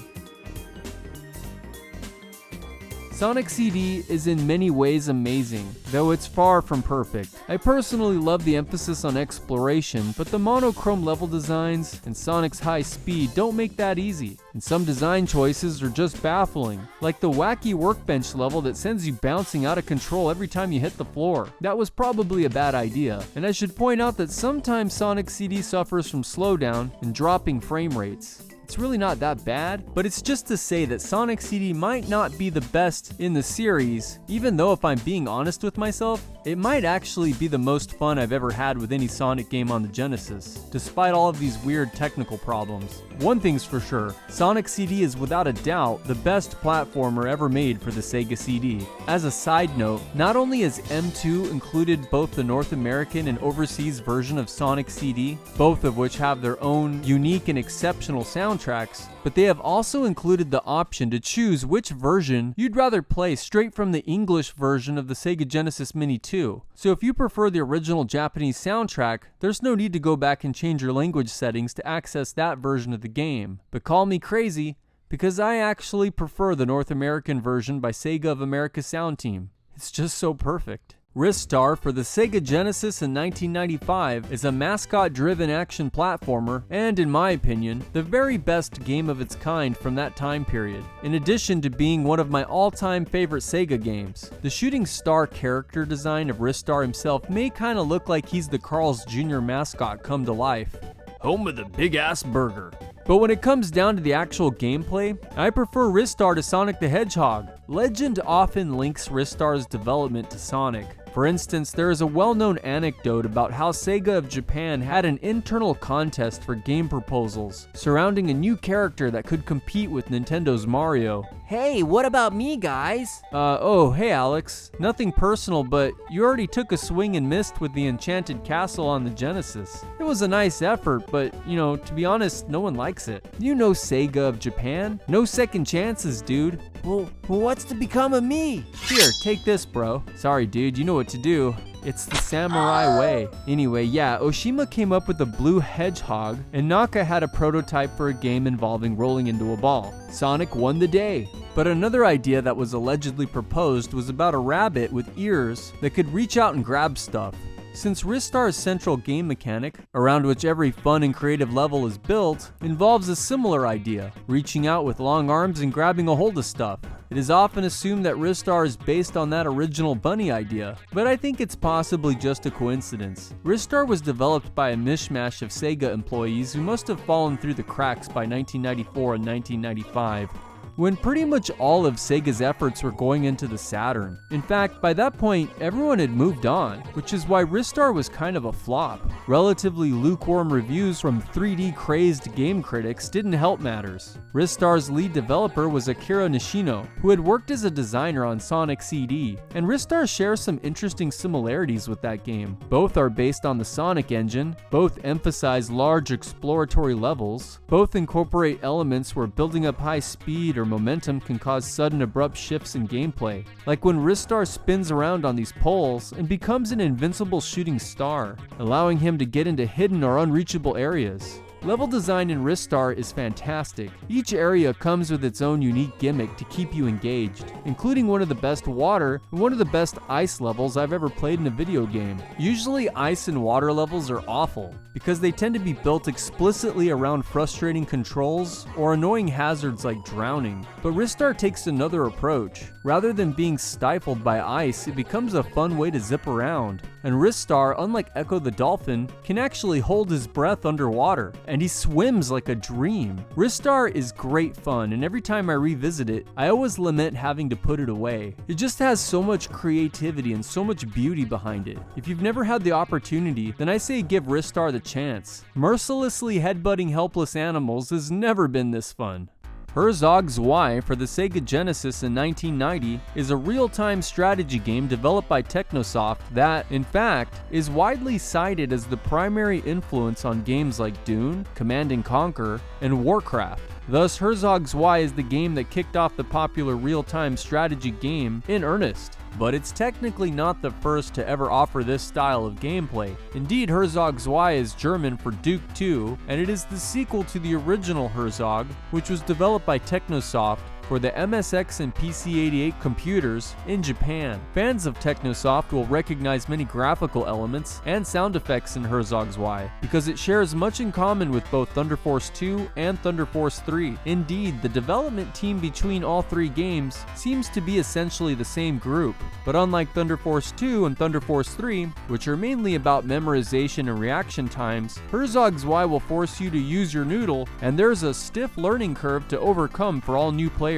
Sonic CD is in many ways amazing, though it's far from perfect. I personally love the emphasis on exploration, but the monochrome level designs and Sonic's high speed don't make that easy. And some design choices are just baffling, like the wacky workbench level that sends you bouncing out of control every time you hit the floor. That was probably a bad idea, and I should point out that sometimes Sonic CD suffers from slowdown and dropping frame rates. It's really not that bad, but it's just to say that Sonic CD might not be the best in the series, even though if I'm being honest with myself, it might actually be the most fun I've ever had with any Sonic game on the Genesis, despite all of these weird technical problems. One thing's for sure, Sonic CD is without a doubt the best platformer ever made for the Sega CD. As a side note, not only has M2 included both the North American and overseas version of Sonic CD, both of which have their own unique and exceptional soundtracks, but they have also included the option to choose which version you'd rather play straight from the English version of the Sega Genesis Mini 2. So if you prefer the original Japanese soundtrack, there's no need to go back and change your language settings to access that version of the game. But call me crazy, because I actually prefer the North American version by Sega of America Sound Team. It's just so perfect. Ristar for the Sega Genesis in 1995 is a mascot-driven action platformer and, in my opinion, the very best game of its kind from that time period. In addition to being one of my all-time favorite Sega games, the shooting star character design of Ristar himself may kinda look like he's the Carl's Jr. mascot come to life. Home of the big-ass burger. But when it comes down to the actual gameplay, I prefer Ristar to Sonic the Hedgehog. Legend often links Ristar's development to Sonic, For instance, there is a well-known anecdote about how Sega of Japan had an internal contest for game proposals surrounding a new character that could compete with Nintendo's Mario. Hey, what about me, guys? Oh, hey Alex. Nothing personal, but you already took a swing and missed with the Enchanted Castle on the Genesis. It was a nice effort, but, to be honest, no one likes it. You know Sega of Japan? No second chances, dude. Well, what's to become of me? Here, take this, bro. Sorry, dude, you know what to do. It's the samurai way. Anyway, yeah, Oshima came up with the blue hedgehog, and Naka had a prototype for a game involving rolling into a ball. Sonic won the day. But another idea that was allegedly proposed was about a rabbit with ears that could reach out and grab stuff. Since Ristar's central game mechanic, around which every fun and creative level is built, involves a similar idea, reaching out with long arms and grabbing a hold of stuff. It is often assumed that Ristar is based on that original bunny idea, but I think it's possibly just a coincidence. Ristar was developed by a mishmash of Sega employees who must have fallen through the cracks by 1994 and 1995. When pretty much all of Sega's efforts were going into the Saturn. In fact, by that point, everyone had moved on, which is why Ristar was kind of a flop. Relatively lukewarm reviews from 3D-crazed game critics didn't help matters. Ristar's lead developer was Akira Nishino, who had worked as a designer on Sonic CD, and Ristar shares some interesting similarities with that game. Both are based on the Sonic engine, both emphasize large exploratory levels, both incorporate elements where building up high speed or momentum can cause sudden abrupt shifts in gameplay, like when Ristar spins around on these poles and becomes an invincible shooting star, allowing him to get into hidden or unreachable areas. Level design in Ristar is fantastic. Each area comes with its own unique gimmick to keep you engaged, including one of the best water and one of the best ice levels I've ever played in a video game. Usually ice and water levels are awful, because they tend to be built explicitly around frustrating controls or annoying hazards like drowning. But Ristar takes another approach. Rather than being stifled by ice, it becomes a fun way to zip around. And Ristar, unlike Echo the Dolphin, can actually hold his breath underwater, and he swims like a dream. Ristar is great fun, and every time I revisit it, I always lament having to put it away. It just has so much creativity and so much beauty behind it. If you've never had the opportunity, then I say give Ristar the chance. Mercilessly headbutting helpless animals has never been this fun. Herzog Zwei for the Sega Genesis in 1990 is a real-time strategy game developed by Technosoft that, in fact, is widely cited as the primary influence on games like Dune, Command & Conquer, and Warcraft. Thus, Herzog Zwei is the game that kicked off the popular real-time strategy game in earnest. But it's technically not the first to ever offer this style of gameplay. Indeed, Herzog Zwei is German for Duke 2, and it is the sequel to the original Herzog, which was developed by Technosoft for the MSX and PC-88 computers in Japan. Fans of Technosoft will recognize many graphical elements and sound effects in Herzog Zwei, because it shares much in common with both Thunder Force 2 and Thunder Force 3. Indeed, the development team between all three games seems to be essentially the same group, but unlike Thunder Force 2 and Thunder Force 3, which are mainly about memorization and reaction times, Herzog Zwei will force you to use your noodle, and there's a stiff learning curve to overcome for all new players.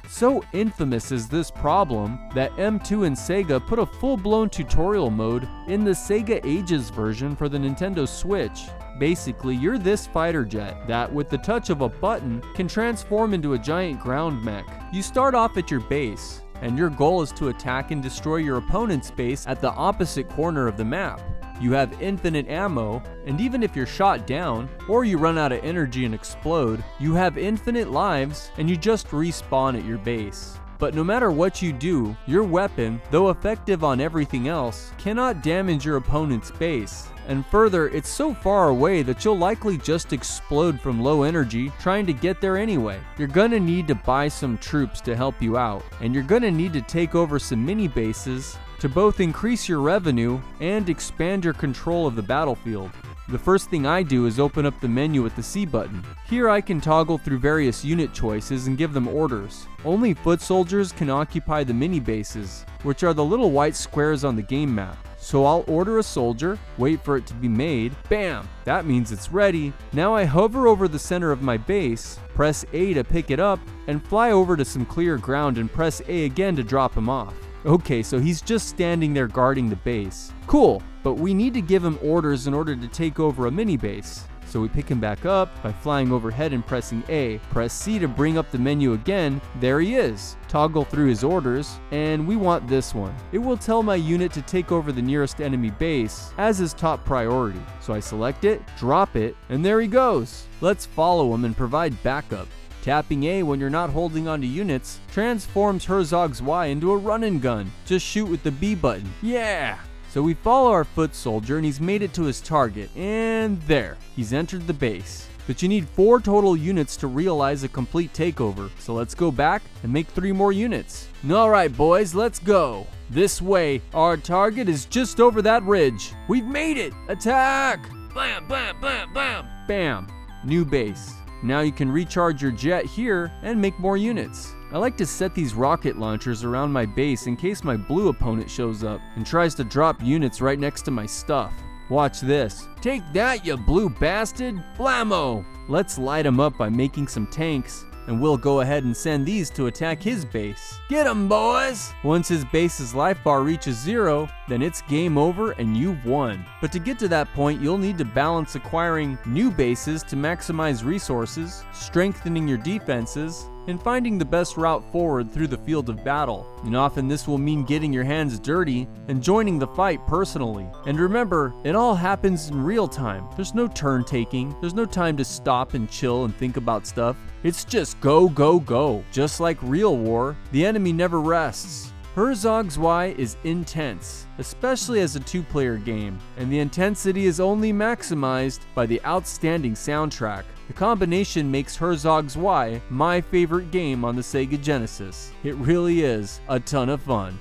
So infamous is this problem that M2 and Sega put a full-blown tutorial mode in the Sega Ages version for the Nintendo Switch. Basically, you're this fighter jet that, with the touch of a button, can transform into a giant ground mech. You start off at your base, and your goal is to attack and destroy your opponent's base at the opposite corner of the map. You have infinite ammo, and even if you're shot down, or you run out of energy and explode, you have infinite lives, and you just respawn at your base. But no matter what you do, your weapon, though effective on everything else, cannot damage your opponent's base. And further, it's so far away that you'll likely just explode from low energy trying to get there anyway. You're gonna need to buy some troops to help you out, and you're gonna need to take over some mini bases to both increase your revenue and expand your control of the battlefield. The first thing I do is open up the menu with the C button. Here I can toggle through various unit choices and give them orders. Only foot soldiers can occupy the mini bases, which are the little white squares on the game map. So I'll order a soldier, wait for it to be made, bam! That means it's ready. Now I hover over the center of my base, press A to pick it up, and fly over to some clear ground and press A again to drop him off. Okay, so he's just standing there guarding the base. Cool, but we need to give him orders in order to take over a mini base. So we pick him back up by flying overhead and pressing A. Press C to bring up the menu again. There he is. Toggle through his orders, and we want this one. It will tell my unit to take over the nearest enemy base as his top priority. So I select it, drop it, and there he goes. Let's follow him and provide backup. Tapping A when you're not holding onto units transforms Herzog's Zwei into a run-and gun. Just shoot with the B button. Yeah! So we follow our foot soldier and he's made it to his target, and there, he's entered the base. But you need 4 total units to realize a complete takeover, so let's go back and make 3 more units. Alright boys, let's go. This way, our target is just over that ridge. We've made it! Attack! Bam, bam, bam, bam! Bam! New base. Now you can recharge your jet here and make more units. I like to set these rocket launchers around my base in case my blue opponent shows up and tries to drop units right next to my stuff. Watch this. Take that, you blue bastard! Blammo! Let's light him up by making some tanks, and we'll go ahead and send these to attack his base. Get him, boys! Once his base's life bar reaches 0, then it's game over and you've won. But to get to that point, you'll need to balance acquiring new bases to maximize resources, strengthening your defenses, and finding the best route forward through the field of battle. And often this will mean getting your hands dirty and joining the fight personally. And remember, it all happens in real time. There's no turn taking, there's no time to stop and chill and think about stuff. It's just go, go, go. Just like real war, the enemy never rests. Herzog's Zwei is intense, especially as a 2-player game, and the intensity is only maximized by the outstanding soundtrack. The combination makes Herzog's Zwei my favorite game on the Sega Genesis. It really is a ton of fun.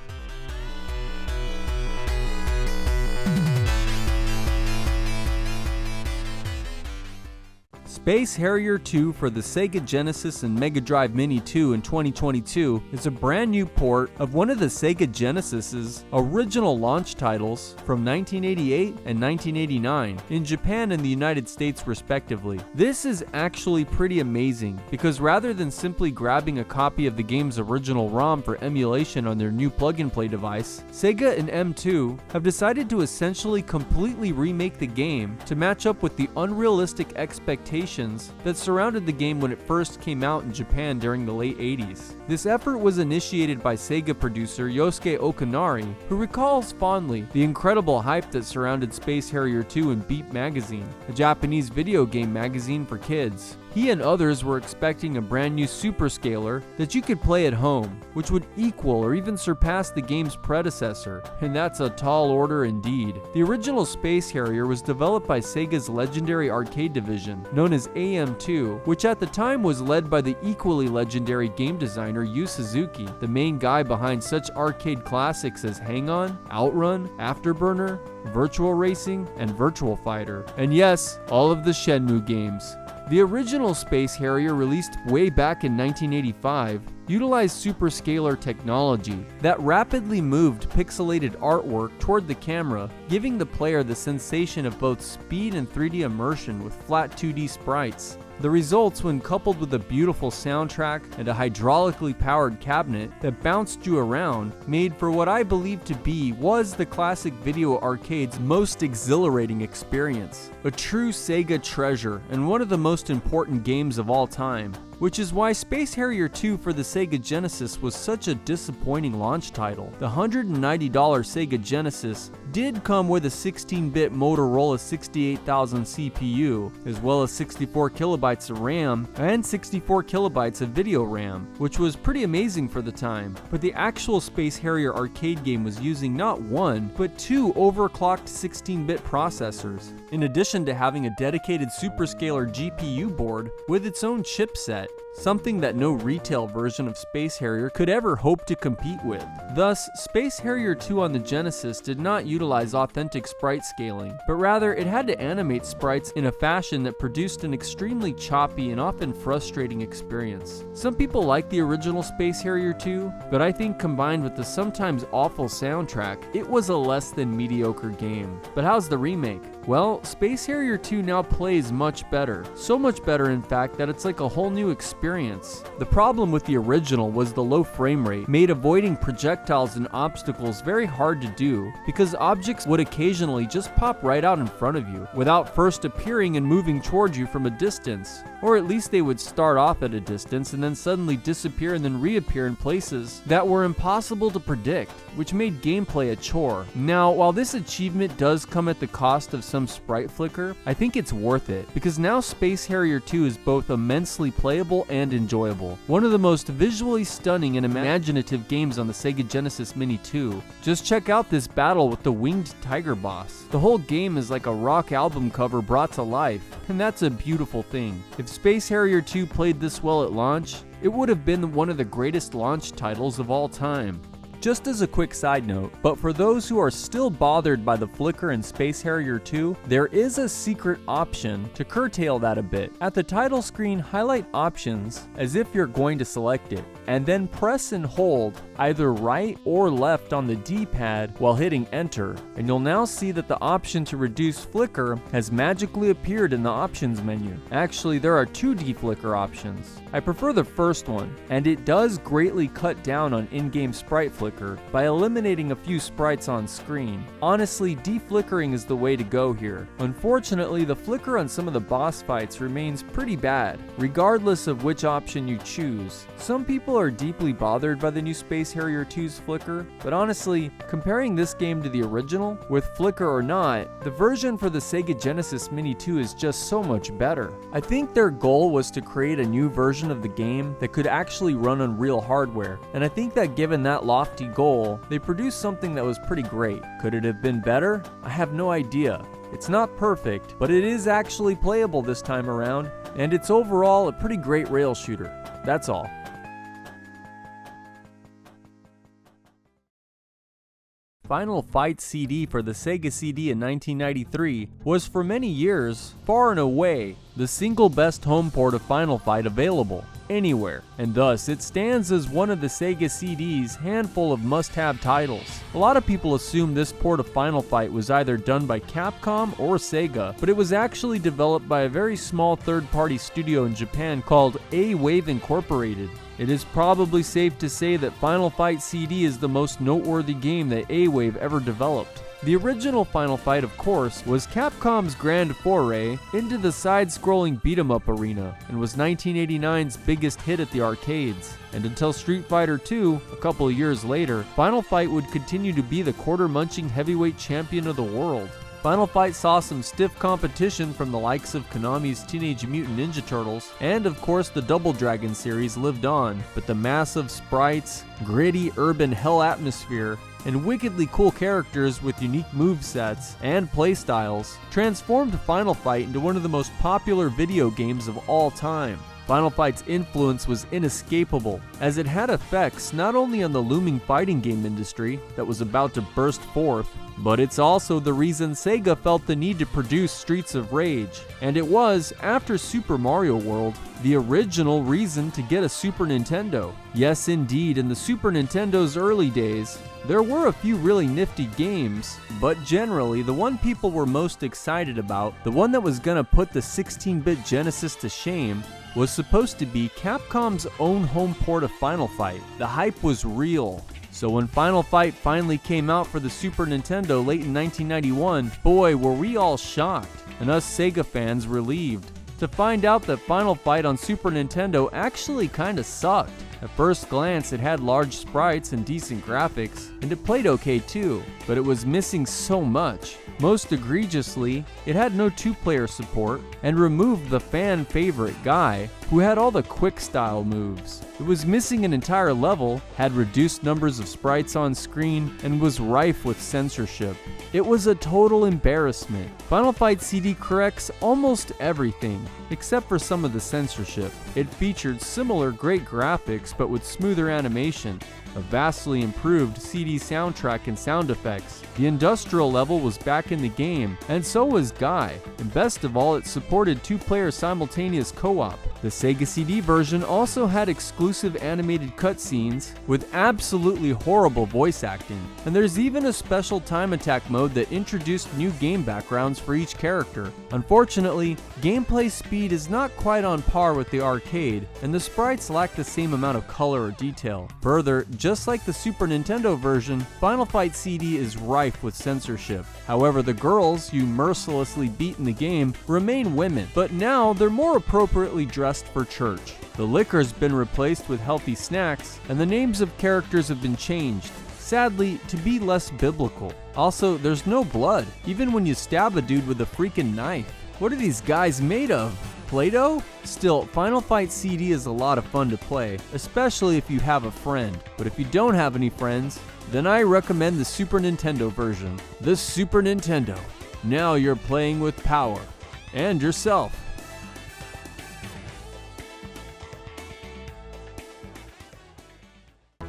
Space Harrier 2 for the Sega Genesis and Mega Drive Mini 2 in 2022 is a brand new port of one of the Sega Genesis's original launch titles from 1988 and 1989 in Japan and the United States respectively. This is actually pretty amazing because rather than simply grabbing a copy of the game's original ROM for emulation on their new plug-and-play device, Sega and M2 have decided to essentially completely remake the game to match up with the unrealistic expectations that surrounded the game when it first came out in Japan during the late 80s. This effort was initiated by Sega producer Yosuke Okanari, who recalls fondly the incredible hype that surrounded Space Harrier 2 in Beep magazine, a Japanese video game magazine for kids. He and others were expecting a brand new superscaler that you could play at home, which would equal or even surpass the game's predecessor, and that's a tall order indeed. The original Space Harrier was developed by Sega's legendary arcade division, known as AM2, which at the time was led by the equally legendary game designer Yu Suzuki, the main guy behind such arcade classics as Hang-On, Outrun, Afterburner, Virtual Racing, and Virtual Fighter. And yes, all of the Shenmue games. The original Space Harrier, released way back in 1985, utilized superscalar technology that rapidly moved pixelated artwork toward the camera, giving the player the sensation of both speed and 3D immersion with flat 2D sprites. The results, when coupled with a beautiful soundtrack and a hydraulically powered cabinet that bounced you around, made for what I believe to be was the classic video arcade's most exhilarating experience. A true Sega treasure and one of the most important games of all time. Which is why Space Harrier 2 for the Sega Genesis was such a disappointing launch title. The $190 Sega Genesis did come with a 16-bit Motorola 68000 CPU, as well as 64 kilobytes of RAM and 64 kilobytes of video RAM, which was pretty amazing for the time. But the actual Space Harrier arcade game was using not one, but 2 overclocked 16-bit processors, in addition to having a dedicated superscalar GPU board with its own chipset. Something that no retail version of Space Harrier could ever hope to compete with. Thus, Space Harrier 2 on the Genesis did not utilize authentic sprite scaling, but rather it had to animate sprites in a fashion that produced an extremely choppy and often frustrating experience. Some people like the original Space Harrier 2, but I think combined with the sometimes awful soundtrack, it was a less than mediocre game. But how's the remake? Well, Space Harrier 2 now plays much better. So much better, in fact, that it's like a whole new experience experience. The problem with the original was the low frame rate made avoiding projectiles and obstacles very hard to do because objects would occasionally just pop right out in front of you without first appearing and moving towards you from a distance. Or at least they would start off at a distance and then suddenly disappear and then reappear in places that were impossible to predict, which made gameplay a chore. Now, while this achievement does come at the cost of some sprite flicker, I think it's worth it, because now Space Harrier 2 is both immensely playable and enjoyable. One of the most visually stunning and imaginative games on the Sega Genesis Mini 2. Just check out this battle with the winged tiger boss. The whole game is like a rock album cover brought to life, and that's a beautiful thing. If Space Harrier 2 played this well at launch, it would have been one of the greatest launch titles of all time. Just as a quick side note, but for those who are still bothered by the flicker in Space Harrier 2, there is a secret option to curtail that a bit. At the title screen, highlight Options as if you're going to select it, and then press and hold either right or left on the D-pad while hitting enter, and you'll now see that the option to reduce flicker has magically appeared in the options menu. Actually, there are two deflicker options. I prefer the first one, and it does greatly cut down on in-game sprite flicker by eliminating a few sprites on screen. Honestly, deflickering is the way to go here. Unfortunately, the flicker on some of the boss fights remains pretty bad, regardless of which option you choose. Some people are deeply bothered by the new Space Harrier 2's flicker, but honestly, comparing this game to the original, with flicker or not, the version for the Sega Genesis Mini 2 is just so much better. I think their goal was to create a new version of the game that could actually run on real hardware, and I think that given that lofty goal, they produced something that was pretty great. Could it have been better? I have no idea. It's not perfect, but it is actually playable this time around, and it's overall a pretty great rail shooter. That's all. Final Fight CD for the Sega CD in 1993 was for many years, far and away, the single best home port of Final Fight available anywhere, and thus it stands as one of the Sega CD's handful of must-have titles. A lot of people assume this port of Final Fight was either done by Capcom or Sega, but it was actually developed by a very small third-party studio in Japan called A-Wave Incorporated. It is probably safe to say that Final Fight CD is the most noteworthy game that A-Wave ever developed. The original Final Fight, of course, was Capcom's grand foray into the side-scrolling beat-em-up arena and was 1989's biggest hit at the arcades. And until Street Fighter II, a couple of years later, Final Fight would continue to be the quarter-munching heavyweight champion of the world. Final Fight saw some stiff competition from the likes of Konami's Teenage Mutant Ninja Turtles, and of course the Double Dragon series lived on, but the massive sprites, gritty urban hell atmosphere, and wickedly cool characters with unique movesets and playstyles transformed Final Fight into one of the most popular video games of all time. Final Fight's influence was inescapable, as it had effects not only on the looming fighting game industry that was about to burst forth, but it's also the reason Sega felt the need to produce Streets of Rage, and it was, after Super Mario World, the original reason to get a Super Nintendo. Yes, indeed, in the Super Nintendo's early days, there were a few really nifty games, but generally, the one people were most excited about, the one that was gonna put the 16-bit Genesis to shame, was supposed to be Capcom's own home port of Final Fight. The hype was real. So when Final Fight finally came out for the Super Nintendo late in 1991, boy were we all shocked, and us Sega fans relieved, to find out that Final Fight on Super Nintendo actually kinda sucked. At first glance, it had large sprites and decent graphics, and it played okay too, but it was missing so much. Most egregiously, it had no two-player support, and removed the fan favorite Guy, who had all the quick style moves. It was missing an entire level, had reduced numbers of sprites on screen, and was rife with censorship. It was a total embarrassment. Final Fight CD corrects almost everything, except for some of the censorship. It featured similar great graphics but with smoother animation, a vastly improved CD soundtrack and sound effects. The industrial level was back in the game, and so was Guy, and best of all, it supported two-player simultaneous co-op. The Sega CD version also had exclusive animated cutscenes with absolutely horrible voice acting, and there's even a special time attack mode that introduced new game backgrounds for each character. Unfortunately, gameplay speed is not quite on par with the arcade, and the sprites lack the same amount of color or detail. Further, just like the Super Nintendo version, Final Fight CD is rife with censorship. However, the girls you mercilessly beat in the game remain women, but now they're more appropriately dressed for church. The liquor's been replaced with healthy snacks, and the names of characters have been changed, sadly, to be less biblical. Also, there's no blood, even when you stab a dude with a freaking knife. What are these guys made of? Play-Doh? Still, Final Fight CD is a lot of fun to play, especially if you have a friend. But if you don't have any friends, then I recommend the Super Nintendo version. The Super Nintendo. Now you're playing with power. And yourself.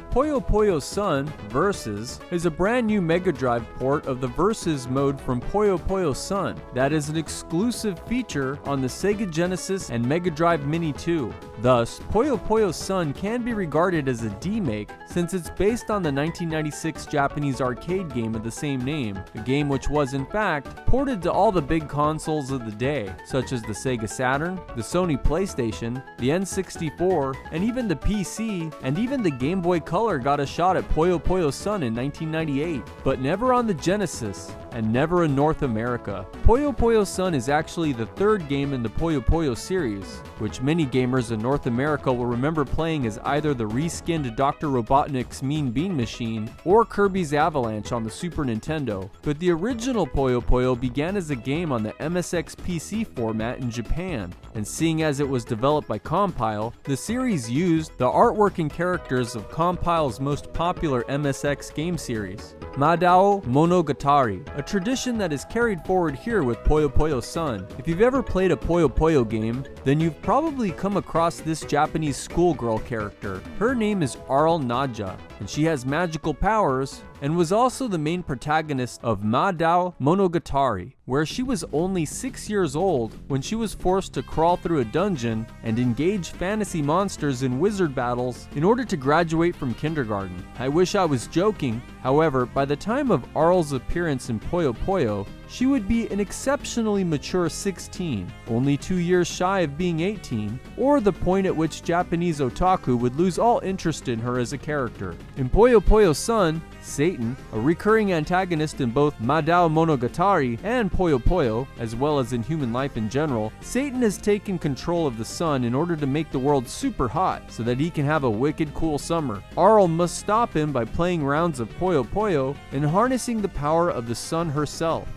Puyo Puyo Sun Versus is a brand new Mega Drive port of the Versus mode from Puyo Puyo Sun that is an exclusive feature on the Sega Genesis and Mega Drive Mini 2. Thus, Puyo Puyo Sun can be regarded as a demake since it's based on the 1996 Japanese arcade game of the same name, a game which was in fact ported to all the big consoles of the day, such as the Sega Saturn, the Sony PlayStation, the N64, and even the PC, and even the Game Boy Color got a shot at Puyo Puyo Sun in 1998, but never on the Genesis, and never in North America. Puyo Puyo Sun is actually the third game in the Puyo Puyo series, which many gamers in North America will remember playing as either the reskinned Dr. Robotnik's Mean Bean Machine or Kirby's Avalanche on the Super Nintendo. But the original Puyo Puyo began as a game on the MSX PC format in Japan, and seeing as it was developed by Compile, the series used the artwork and characters of Compile's most popular MSX game series, Madao Monogatari, a tradition that is carried forward here with Puyo Puyo Sun. If you've ever played a Puyo Puyo game, then you've probably come across this Japanese schoolgirl character. Her name is Arl Naja, and she has magical powers and was also the main protagonist of Madao Monogatari, where she was only 6 years old when she was forced to crawl through a dungeon and engage fantasy monsters in wizard battles in order to graduate from kindergarten. I wish I was joking, however, by the time of Arl's appearance in Puyo Puyo, she would be an exceptionally mature 16, only 2 years shy of being 18, or the point at which Japanese otaku would lose all interest in her as a character. In Puyo Puyo Sun, Satan, a recurring antagonist in both Madao Monogatari and Puyo Puyo, as well as in human life in general, Satan has taken control of the sun in order to make the world super hot so that he can have a wicked cool summer. Arl must stop him by playing rounds of Puyo Puyo and harnessing the power of the sun herself.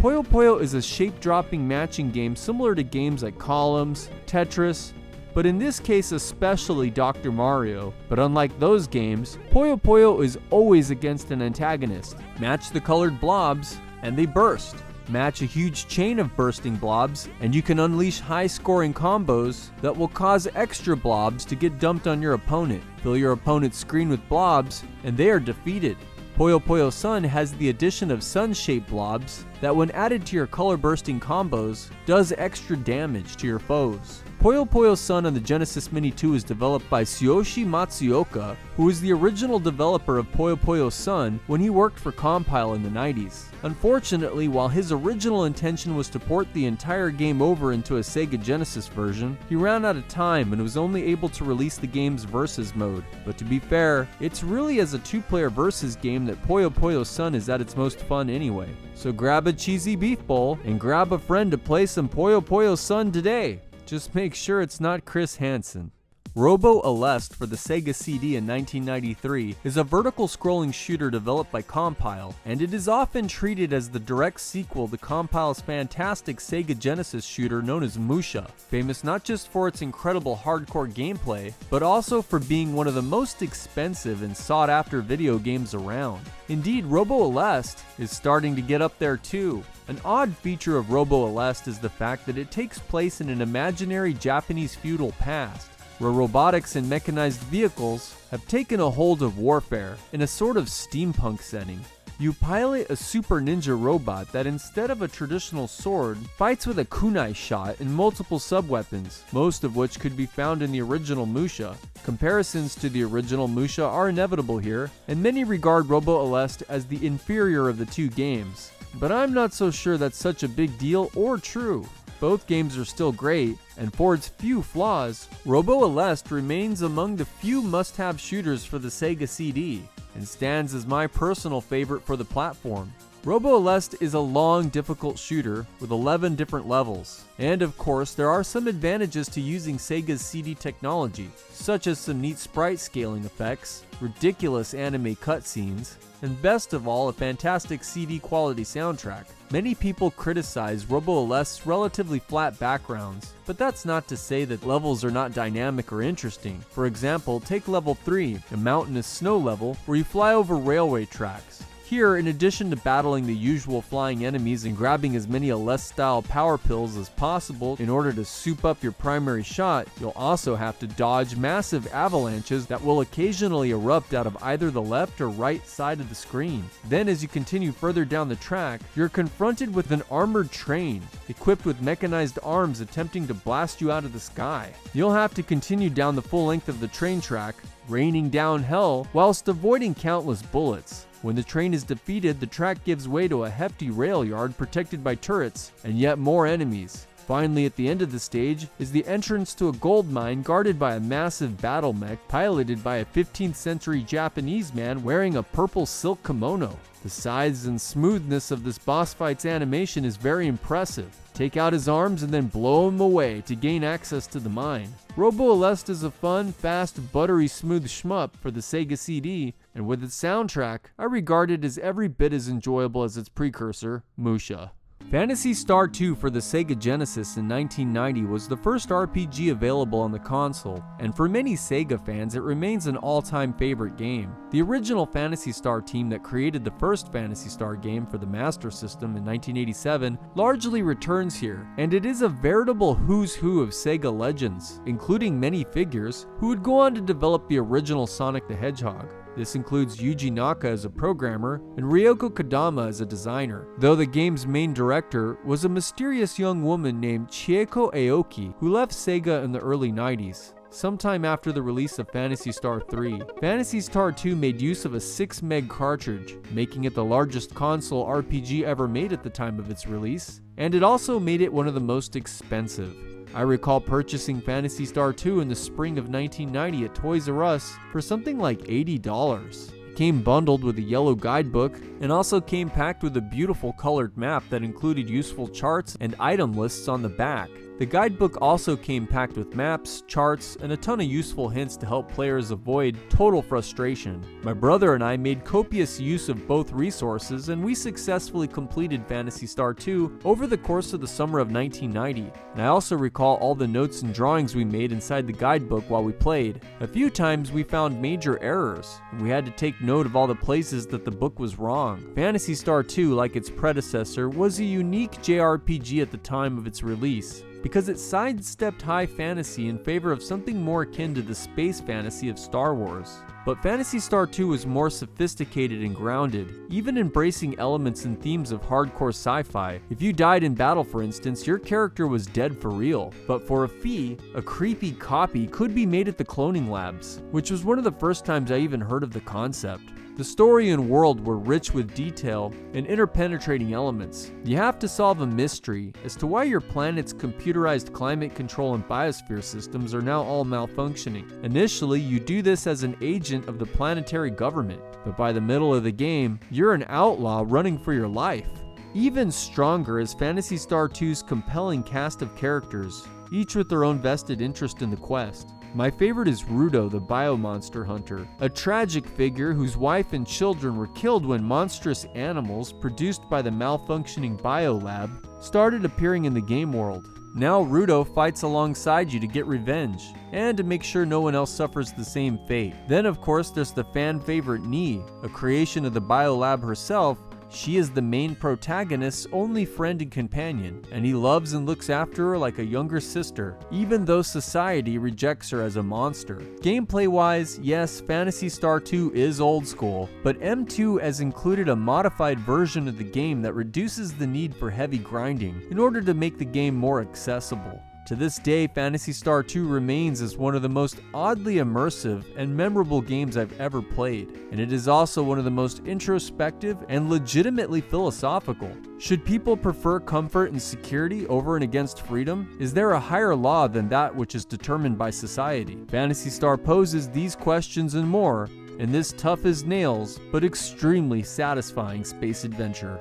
Puyo Puyo is a shape-dropping matching game similar to games like Columns, Tetris, but in this case especially Dr. Mario. But unlike those games, Puyo Puyo is always against an antagonist. Match the colored blobs, and they burst. Match a huge chain of bursting blobs, and you can unleash high-scoring combos that will cause extra blobs to get dumped on your opponent. Fill your opponent's screen with blobs, and they are defeated. Puyo Puyo Sun has the addition of sun-shaped blobs that when added to your color-bursting combos, does extra damage to your foes. Puyo Puyo Sun on the Genesis Mini 2 is developed by Tsuyoshi Matsuoka, who was the original developer of Puyo Puyo Sun when he worked for Compile in the 90s. Unfortunately, while his original intention was to port the entire game over into a Sega Genesis version, he ran out of time and was only able to release the game's Versus mode. But to be fair, it's really as a two-player Versus game that Puyo Puyo Sun is at its most fun anyway. So grab a cheesy beef bowl and grab a friend to play some Puyo Puyo Sun today. Just make sure it's not Chris Hansen. Robo Aleste for the Sega CD in 1993 is a vertical scrolling shooter developed by Compile, and it is often treated as the direct sequel to Compile's fantastic Sega Genesis shooter known as Musha, famous not just for its incredible hardcore gameplay, but also for being one of the most expensive and sought after video games around. Indeed, Robo Aleste is starting to get up there too. An odd feature of Robo Aleste is the fact that it takes place in an imaginary Japanese feudal past, where robotics and mechanized vehicles have taken a hold of warfare in a sort of steampunk setting. You pilot a super ninja robot that instead of a traditional sword, fights with a kunai shot and multiple sub-weapons, most of which could be found in the original Musha. Comparisons to the original Musha are inevitable here, and many regard Robo Aleste as the inferior of the two games. But I'm not so sure that's such a big deal or true. Both games are still great, and for its few flaws, Robo Aleste remains among the few must-have shooters for the Sega CD, and stands as my personal favorite for the platform. Robo Aleste is a long, difficult shooter with 11 different levels, and of course there are some advantages to using Sega's CD technology, such as some neat sprite scaling effects, ridiculous anime cutscenes, and best of all, a fantastic CD quality soundtrack. Many people criticize Robo Aleste's relatively flat backgrounds, but that's not to say that levels are not dynamic or interesting. For example, take level 3, a mountainous snow level where you fly over railway tracks. Here, in addition to battling the usual flying enemies and grabbing as many Aleste-style power pills as possible in order to soup up your primary shot, you'll also have to dodge massive avalanches that will occasionally erupt out of either the left or right side of the screen. Then as you continue further down the track, you're confronted with an armored train, equipped with mechanized arms attempting to blast you out of the sky. You'll have to continue down the full length of the train track, raining down hell, whilst avoiding countless bullets. When the train is defeated, the track gives way to a hefty rail yard protected by turrets, and yet more enemies. Finally, at the end of the stage is the entrance to a gold mine guarded by a massive battle mech piloted by a 15th century Japanese man wearing a purple silk kimono. The size and smoothness of this boss fight's animation is very impressive. Take out his arms and then blow him away to gain access to the mine. Robo Aleste is a fun, fast, buttery smooth shmup for the Sega CD, and with its soundtrack, I regard it as every bit as enjoyable as its precursor, Musha. Phantasy Star 2 for the Sega Genesis in 1990 was the first RPG available on the console, and for many Sega fans it remains an all-time favorite game. The original Phantasy Star team that created the first Phantasy Star game for the Master System in 1987 largely returns here, and it is a veritable who's who of Sega legends, including many figures who would go on to develop the original Sonic the Hedgehog. This includes Yuji Naka as a programmer and Ryoko Kodama as a designer, though the game's main director was a mysterious young woman named Chieko Aoki who left Sega in the early 90s. Sometime after the release of Phantasy Star 3, Phantasy Star 2 made use of a 6 meg cartridge, making it the largest console RPG ever made at the time of its release, and it also made it one of the most expensive. I recall purchasing Phantasy Star 2 in the spring of 1990 at Toys R Us for something like $80. It came bundled with a yellow guidebook and also came packed with a beautiful colored map that included useful charts and item lists on the back. The guidebook also came packed with maps, charts, and a ton of useful hints to help players avoid total frustration. My brother and I made copious use of both resources, and we successfully completed Phantasy Star 2 over the course of the summer of 1990. And I also recall all the notes and drawings we made inside the guidebook while we played. A few times we found major errors, and we had to take note of all the places that the book was wrong. Phantasy Star 2, like its predecessor, was a unique JRPG at the time of its release, because it sidestepped high fantasy in favor of something more akin to the space fantasy of Star Wars. But Phantasy Star 2 was more sophisticated and grounded, even embracing elements and themes of hardcore sci-fi. If you died in battle, for instance, your character was dead for real. But for a fee, a creepy copy could be made at the cloning labs, which was one of the first times I even heard of the concept. The story and world were rich with detail and interpenetrating elements. You have to solve a mystery as to why your planet's computerized climate control and biosphere systems are now all malfunctioning. Initially, you do this as an agent of the planetary government, but by the middle of the game, you're an outlaw running for your life. Even stronger is Phantasy Star 2's compelling cast of characters, each with their own vested interest in the quest. My favorite is Rudo, the biomonster hunter, a tragic figure whose wife and children were killed when monstrous animals produced by the malfunctioning biolab started appearing in the game world. Now Rudo fights alongside you to get revenge, and to make sure no one else suffers the same fate. Then of course there's the fan favorite Ni, a creation of the biolab herself, She is the main protagonist's only friend and companion, and he loves and looks after her like a younger sister, even though society rejects her as a monster. Gameplay-wise, yes, Phantasy Star 2 is old school, but M2 has included a modified version of the game that reduces the need for heavy grinding in order to make the game more accessible. To this day, Phantasy Star 2 remains as one of the most oddly immersive and memorable games I've ever played, and it is also one of the most introspective and legitimately philosophical. Should people prefer comfort and security over and against freedom? Is there a higher law than that which is determined by society? Phantasy Star poses these questions and more in this tough as nails but extremely satisfying space adventure.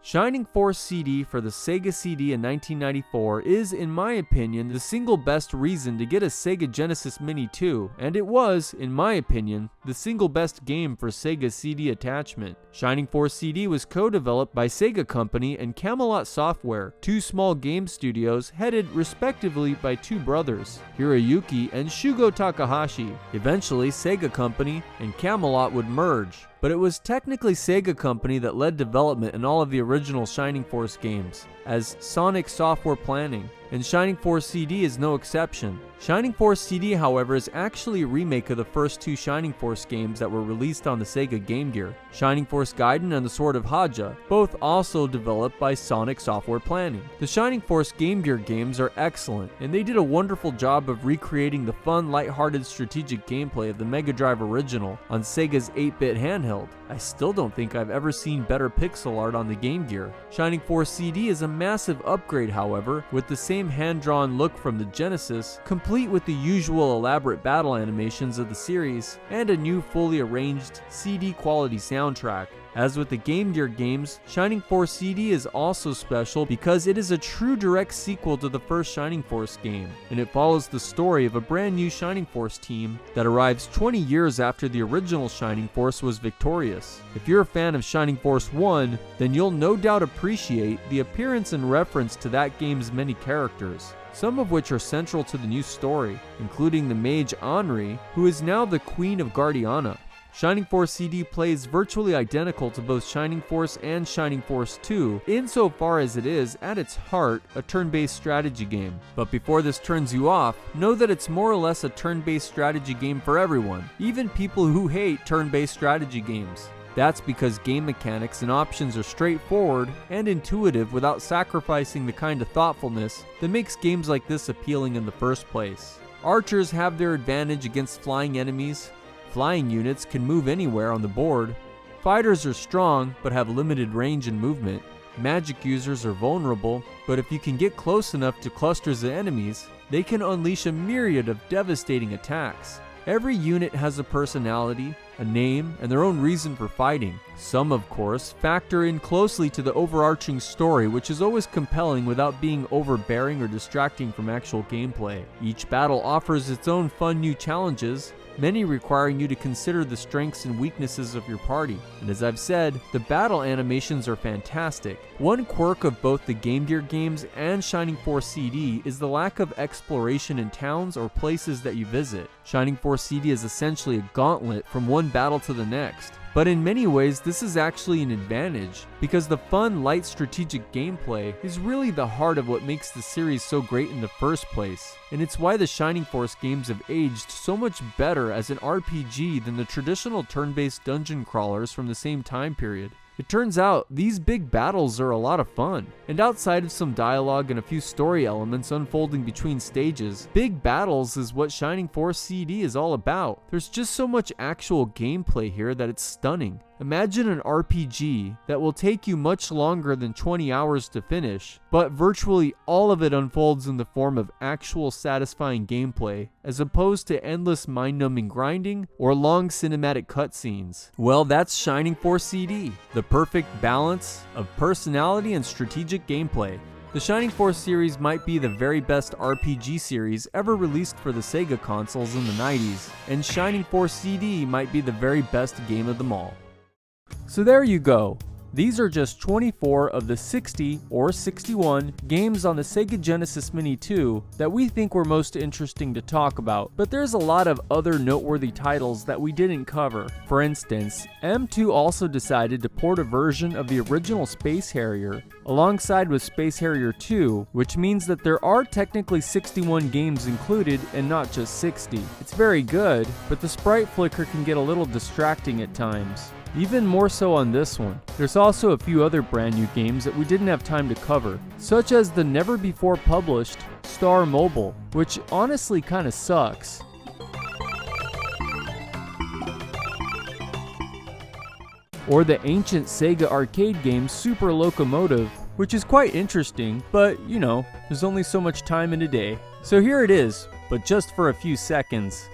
Shining Force CD for the Sega CD in 1994 is, in my opinion, the single best reason to get a Sega Genesis Mini 2, and it was, in my opinion, the single best game for Sega CD attachment. Shining Force CD was co-developed by Sega Company and Camelot Software, two small game studios headed respectively by two brothers, Hiroyuki and Shugo Takahashi. Eventually, Sega Company and Camelot would merge, but it was technically Sega Company that led development in all of the original Shining Force games, as Sonic Software Planning, and Shining Force CD is no exception. Shining Force CD, however, is actually a remake of the first two Shining Force games that were released on the Sega Game Gear, Shining Force Gaiden and the Sword of Haja, both also developed by Sonic Software Planning. The Shining Force Game Gear games are excellent, and they did a wonderful job of recreating the fun, lighthearted strategic gameplay of the Mega Drive original on Sega's 8-bit handheld. I still don't think I've ever seen better pixel art on the Game Gear. Shining Force CD is a massive upgrade, however, with the same hand-drawn look from the Genesis, complete with the usual elaborate battle animations of the series, and a new fully arranged CD-quality soundtrack. As with the Game Gear games, Shining Force CD is also special because it is a true direct sequel to the first Shining Force game, and it follows the story of a brand new Shining Force team that arrives 20 years after the original Shining Force was victorious. If you're a fan of Shining Force 1, then you'll no doubt appreciate the appearance and reference to that game's many characters, some of which are central to the new story, including the mage Henri, who is now the Queen of Guardiana. Shining Force CD plays virtually identical to both Shining Force and Shining Force 2, insofar as it is, at its heart, a turn-based strategy game. But before this turns you off, know that it's more or less a turn-based strategy game for everyone, even people who hate turn-based strategy games. That's because game mechanics and options are straightforward and intuitive without sacrificing the kind of thoughtfulness that makes games like this appealing in the first place. Archers have their advantage against flying enemies. Flying units can move anywhere on the board. Fighters are strong but have limited range and movement. Magic users are vulnerable, but if you can get close enough to clusters of enemies, they can unleash a myriad of devastating attacks. Every unit has a personality, a name, and their own reason for fighting. Some, of course, factor in closely to the overarching story, which is always compelling without being overbearing or distracting from actual gameplay. Each battle offers its own fun new challenges, many requiring you to consider the strengths and weaknesses of your party. And as I've said, the battle animations are fantastic. One quirk of both the Game Gear games and Shining Force CD is the lack of exploration in towns or places that you visit. Shining Force CD is essentially a gauntlet from one battle to the next. But in many ways, this is actually an advantage, because the fun, light strategic gameplay is really the heart of what makes the series so great in the first place, and it's why the Shining Force games have aged so much better as an RPG than the traditional turn-based dungeon crawlers from the same time period. It turns out, these big battles are a lot of fun, and outside of some dialogue and a few story elements unfolding between stages, big battles is what Shining Force CD is all about. There's just so much actual gameplay here that it's stunning. Imagine an RPG that will take you much longer than 20 hours to finish, but virtually all of it unfolds in the form of actual satisfying gameplay, as opposed to endless mind-numbing grinding or long cinematic cutscenes. Well, that's Shining Force CD, the perfect balance of personality and strategic gameplay. The Shining Force series might be the very best RPG series ever released for the Sega consoles in the 90s, and Shining Force CD might be the very best game of them all. So there you go. These are just 24 of the 60 or 61 games on the Sega Genesis Mini 2 that we think were most interesting to talk about, but there's a lot of other noteworthy titles that we didn't cover. For instance, M2 also decided to port a version of the original Space Harrier alongside with Space Harrier 2, which means that there are technically 61 games included and not just 60. It's very good, but the sprite flicker can get a little distracting at times. Even more so on this one. There's also a few other brand new games that we didn't have time to cover, such as the never before published Star Mobile, which honestly kinda sucks. Or the ancient Sega arcade game Super Locomotive, which is quite interesting, but you know, there's only so much time in a day. So here it is, but just for a few seconds.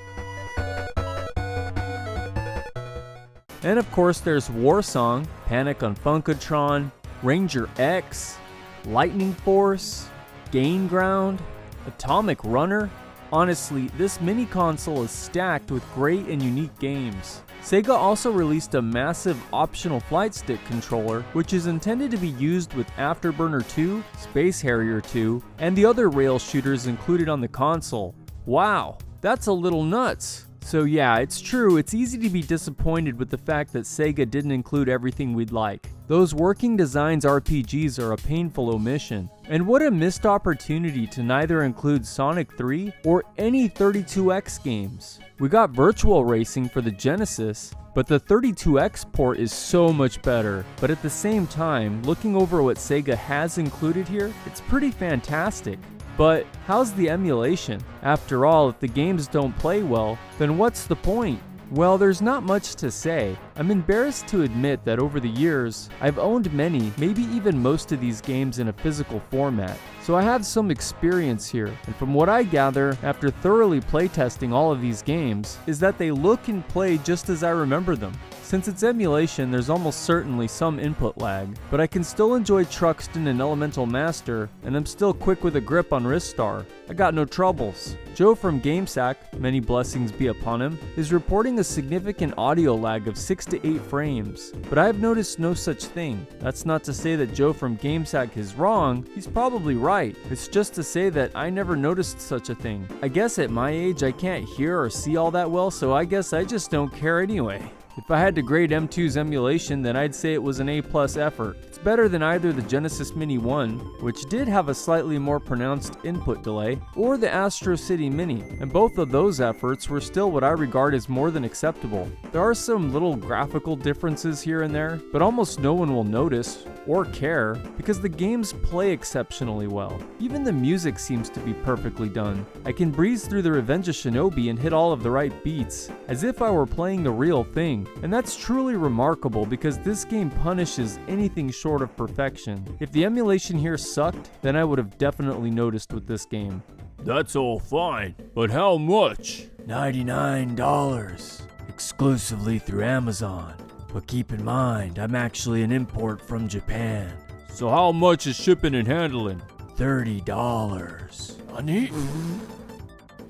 And of course there's Warsong, Panic on Funkatron, Ranger X, Lightning Force, Gain Ground, Atomic Runner. Honestly, this mini console is stacked with great and unique games. Sega also released a massive optional flight stick controller, which is intended to be used with Afterburner 2, Space Harrier 2, and the other rail shooters included on the console. Wow, that's a little nuts. So yeah, it's true, it's easy to be disappointed with the fact that Sega didn't include everything we'd like. Those working designs RPGs are a painful omission. And what a missed opportunity to neither include Sonic 3 or any 32X games. We got Virtual Racing for the Genesis, but the 32X port is so much better. But at the same time, looking over what Sega has included here, it's pretty fantastic. But how's the emulation? After all, if the games don't play well, then what's the point? Well, there's not much to say. I'm embarrassed to admit that over the years, I've owned many, maybe even most of these games in a physical format. So I have some experience here, and from what I gather after thoroughly playtesting all of these games, is that they look and play just as I remember them. Since it's emulation, there's almost certainly some input lag, but I can still enjoy Truxton and Elemental Master, and I'm still quick with a grip on Ristar. I got no troubles. Joe from GameSack, many blessings be upon him, is reporting a significant audio lag of 6 to 8 frames, but I've noticed no such thing. That's not to say that Joe from GameSack is wrong, he's probably right. It's just to say that I never noticed such a thing. I guess at my age I can't hear or see all that well, so I guess I just don't care anyway. If I had to grade M2's emulation, then I'd say it was an A+ effort. It's better than either the Genesis Mini 1, which did have a slightly more pronounced input delay, or the Astro City Mini, and both of those efforts were still what I regard as more than acceptable. There are some little graphical differences here and there, but almost no one will notice or care because the games play exceptionally well. Even the music seems to be perfectly done. I can breeze through the Revenge of Shinobi and hit all of the right beats, as if I were playing the real thing. And that's truly remarkable because this game punishes anything short of perfection. If the emulation here sucked, then I would have definitely noticed with this game. That's all fine, but how much? $99, exclusively through Amazon. But keep in mind, I'm actually an import from Japan. So how much is shipping and handling? $30. Honey?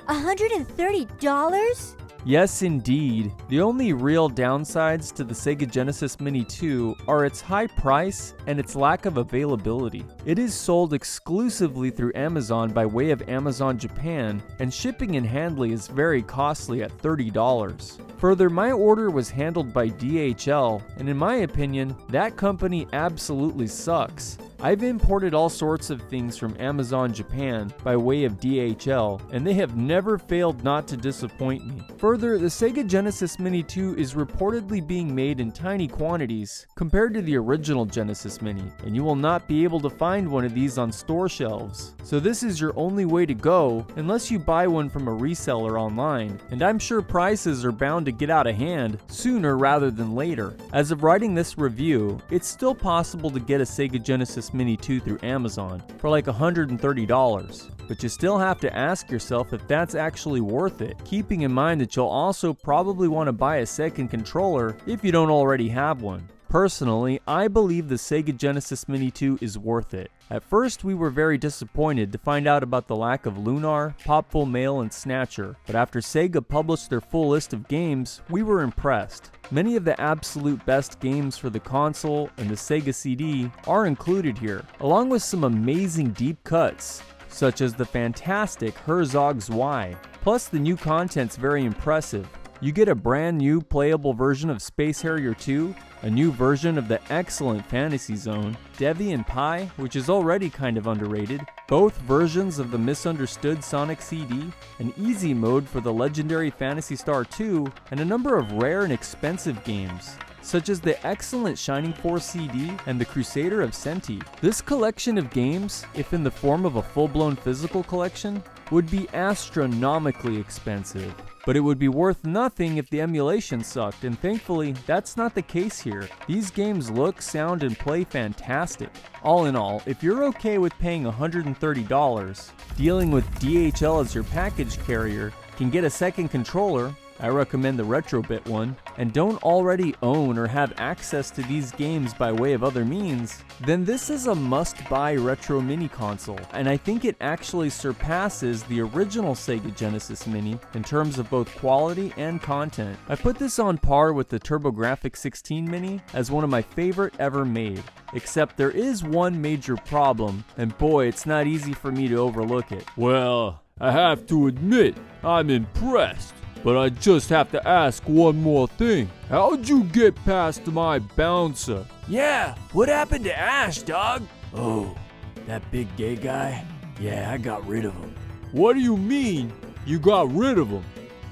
$130? Yes, indeed. The only real downsides to the Sega Genesis Mini 2 are its high price and its lack of availability. It is sold exclusively through Amazon by way of Amazon Japan, and shipping and handling is very costly at $30. Further, my order was handled by DHL, and in my opinion, that company absolutely sucks. I've imported all sorts of things from Amazon Japan by way of DHL, and they have never failed not to disappoint me. Further, the Sega Genesis Mini 2 is reportedly being made in tiny quantities compared to the original Genesis Mini, and you will not be able to find one of these on store shelves. So this is your only way to go unless you buy one from a reseller online, and I'm sure prices are bound to get out of hand sooner rather than later. As of writing this review, it's still possible to get a Sega Genesis Mini 2 through Amazon for like $130, but you still have to ask yourself if that's actually worth it, keeping in mind that you'll also probably want to buy a second controller if you don't already have one. Personally, I believe the Sega Genesis Mini 2 is worth it. At first, we were very disappointed to find out about the lack of Lunar, Popful Mail, and Snatcher, but after Sega published their full list of games, we were impressed. Many of the absolute best games for the console and the Sega CD are included here, along with some amazing deep cuts, such as the fantastic Herzog Zwei. Plus, the new content's very impressive. You get a brand new playable version of Space Harrier 2, a new version of the excellent Fantasy Zone, Devi and Pi, which is already kind of underrated, both versions of the misunderstood Sonic CD, an easy mode for the legendary Phantasy Star 2, and a number of rare and expensive games, such as the excellent Shining Force CD and the Crusader of Centy. This collection of games, if in the form of a full-blown physical collection, would be astronomically expensive. But it would be worth nothing if the emulation sucked, and thankfully, that's not the case here. These games look, sound, and play fantastic. All in all, if you're okay with paying $130, dealing with DHL as your package carrier, can get a second controller, I recommend the Retrobit one, and don't already own or have access to these games by way of other means, then this is a must-buy retro mini console, and I think it actually surpasses the original Sega Genesis Mini in terms of both quality and content. I put this on par with the TurboGrafx 16 Mini as one of my favorite ever made, except there is one major problem, and boy, it's not easy for me to overlook it. Well, I have to admit, I'm impressed. But I just have to ask one more thing. How'd you get past my bouncer? Yeah, what happened to Ash, dog? Oh, that big gay guy? Yeah, I got rid of him. What do you mean, you got rid of him?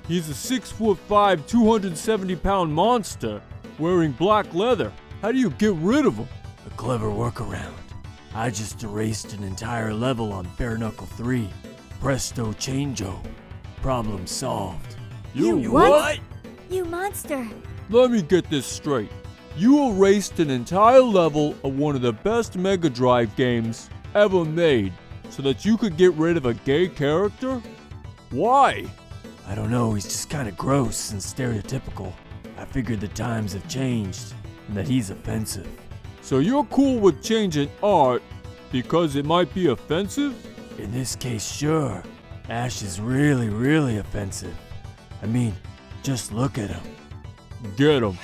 He's a 6'5", 270-pound monster wearing black leather. How do you get rid of him? A clever workaround. I just erased an entire level on Bare Knuckle 3. Presto changeo. Problem solved. You what? You monster! Let me get this straight. You erased an entire level of one of the best Mega Drive games ever made so that you could get rid of a gay character? Why? I don't know, he's just kind of gross and stereotypical. I figured the times have changed and that he's offensive. So you're cool with changing art because it might be offensive? In this case, sure. Ash is really, really offensive. I mean, just look at him. Get him.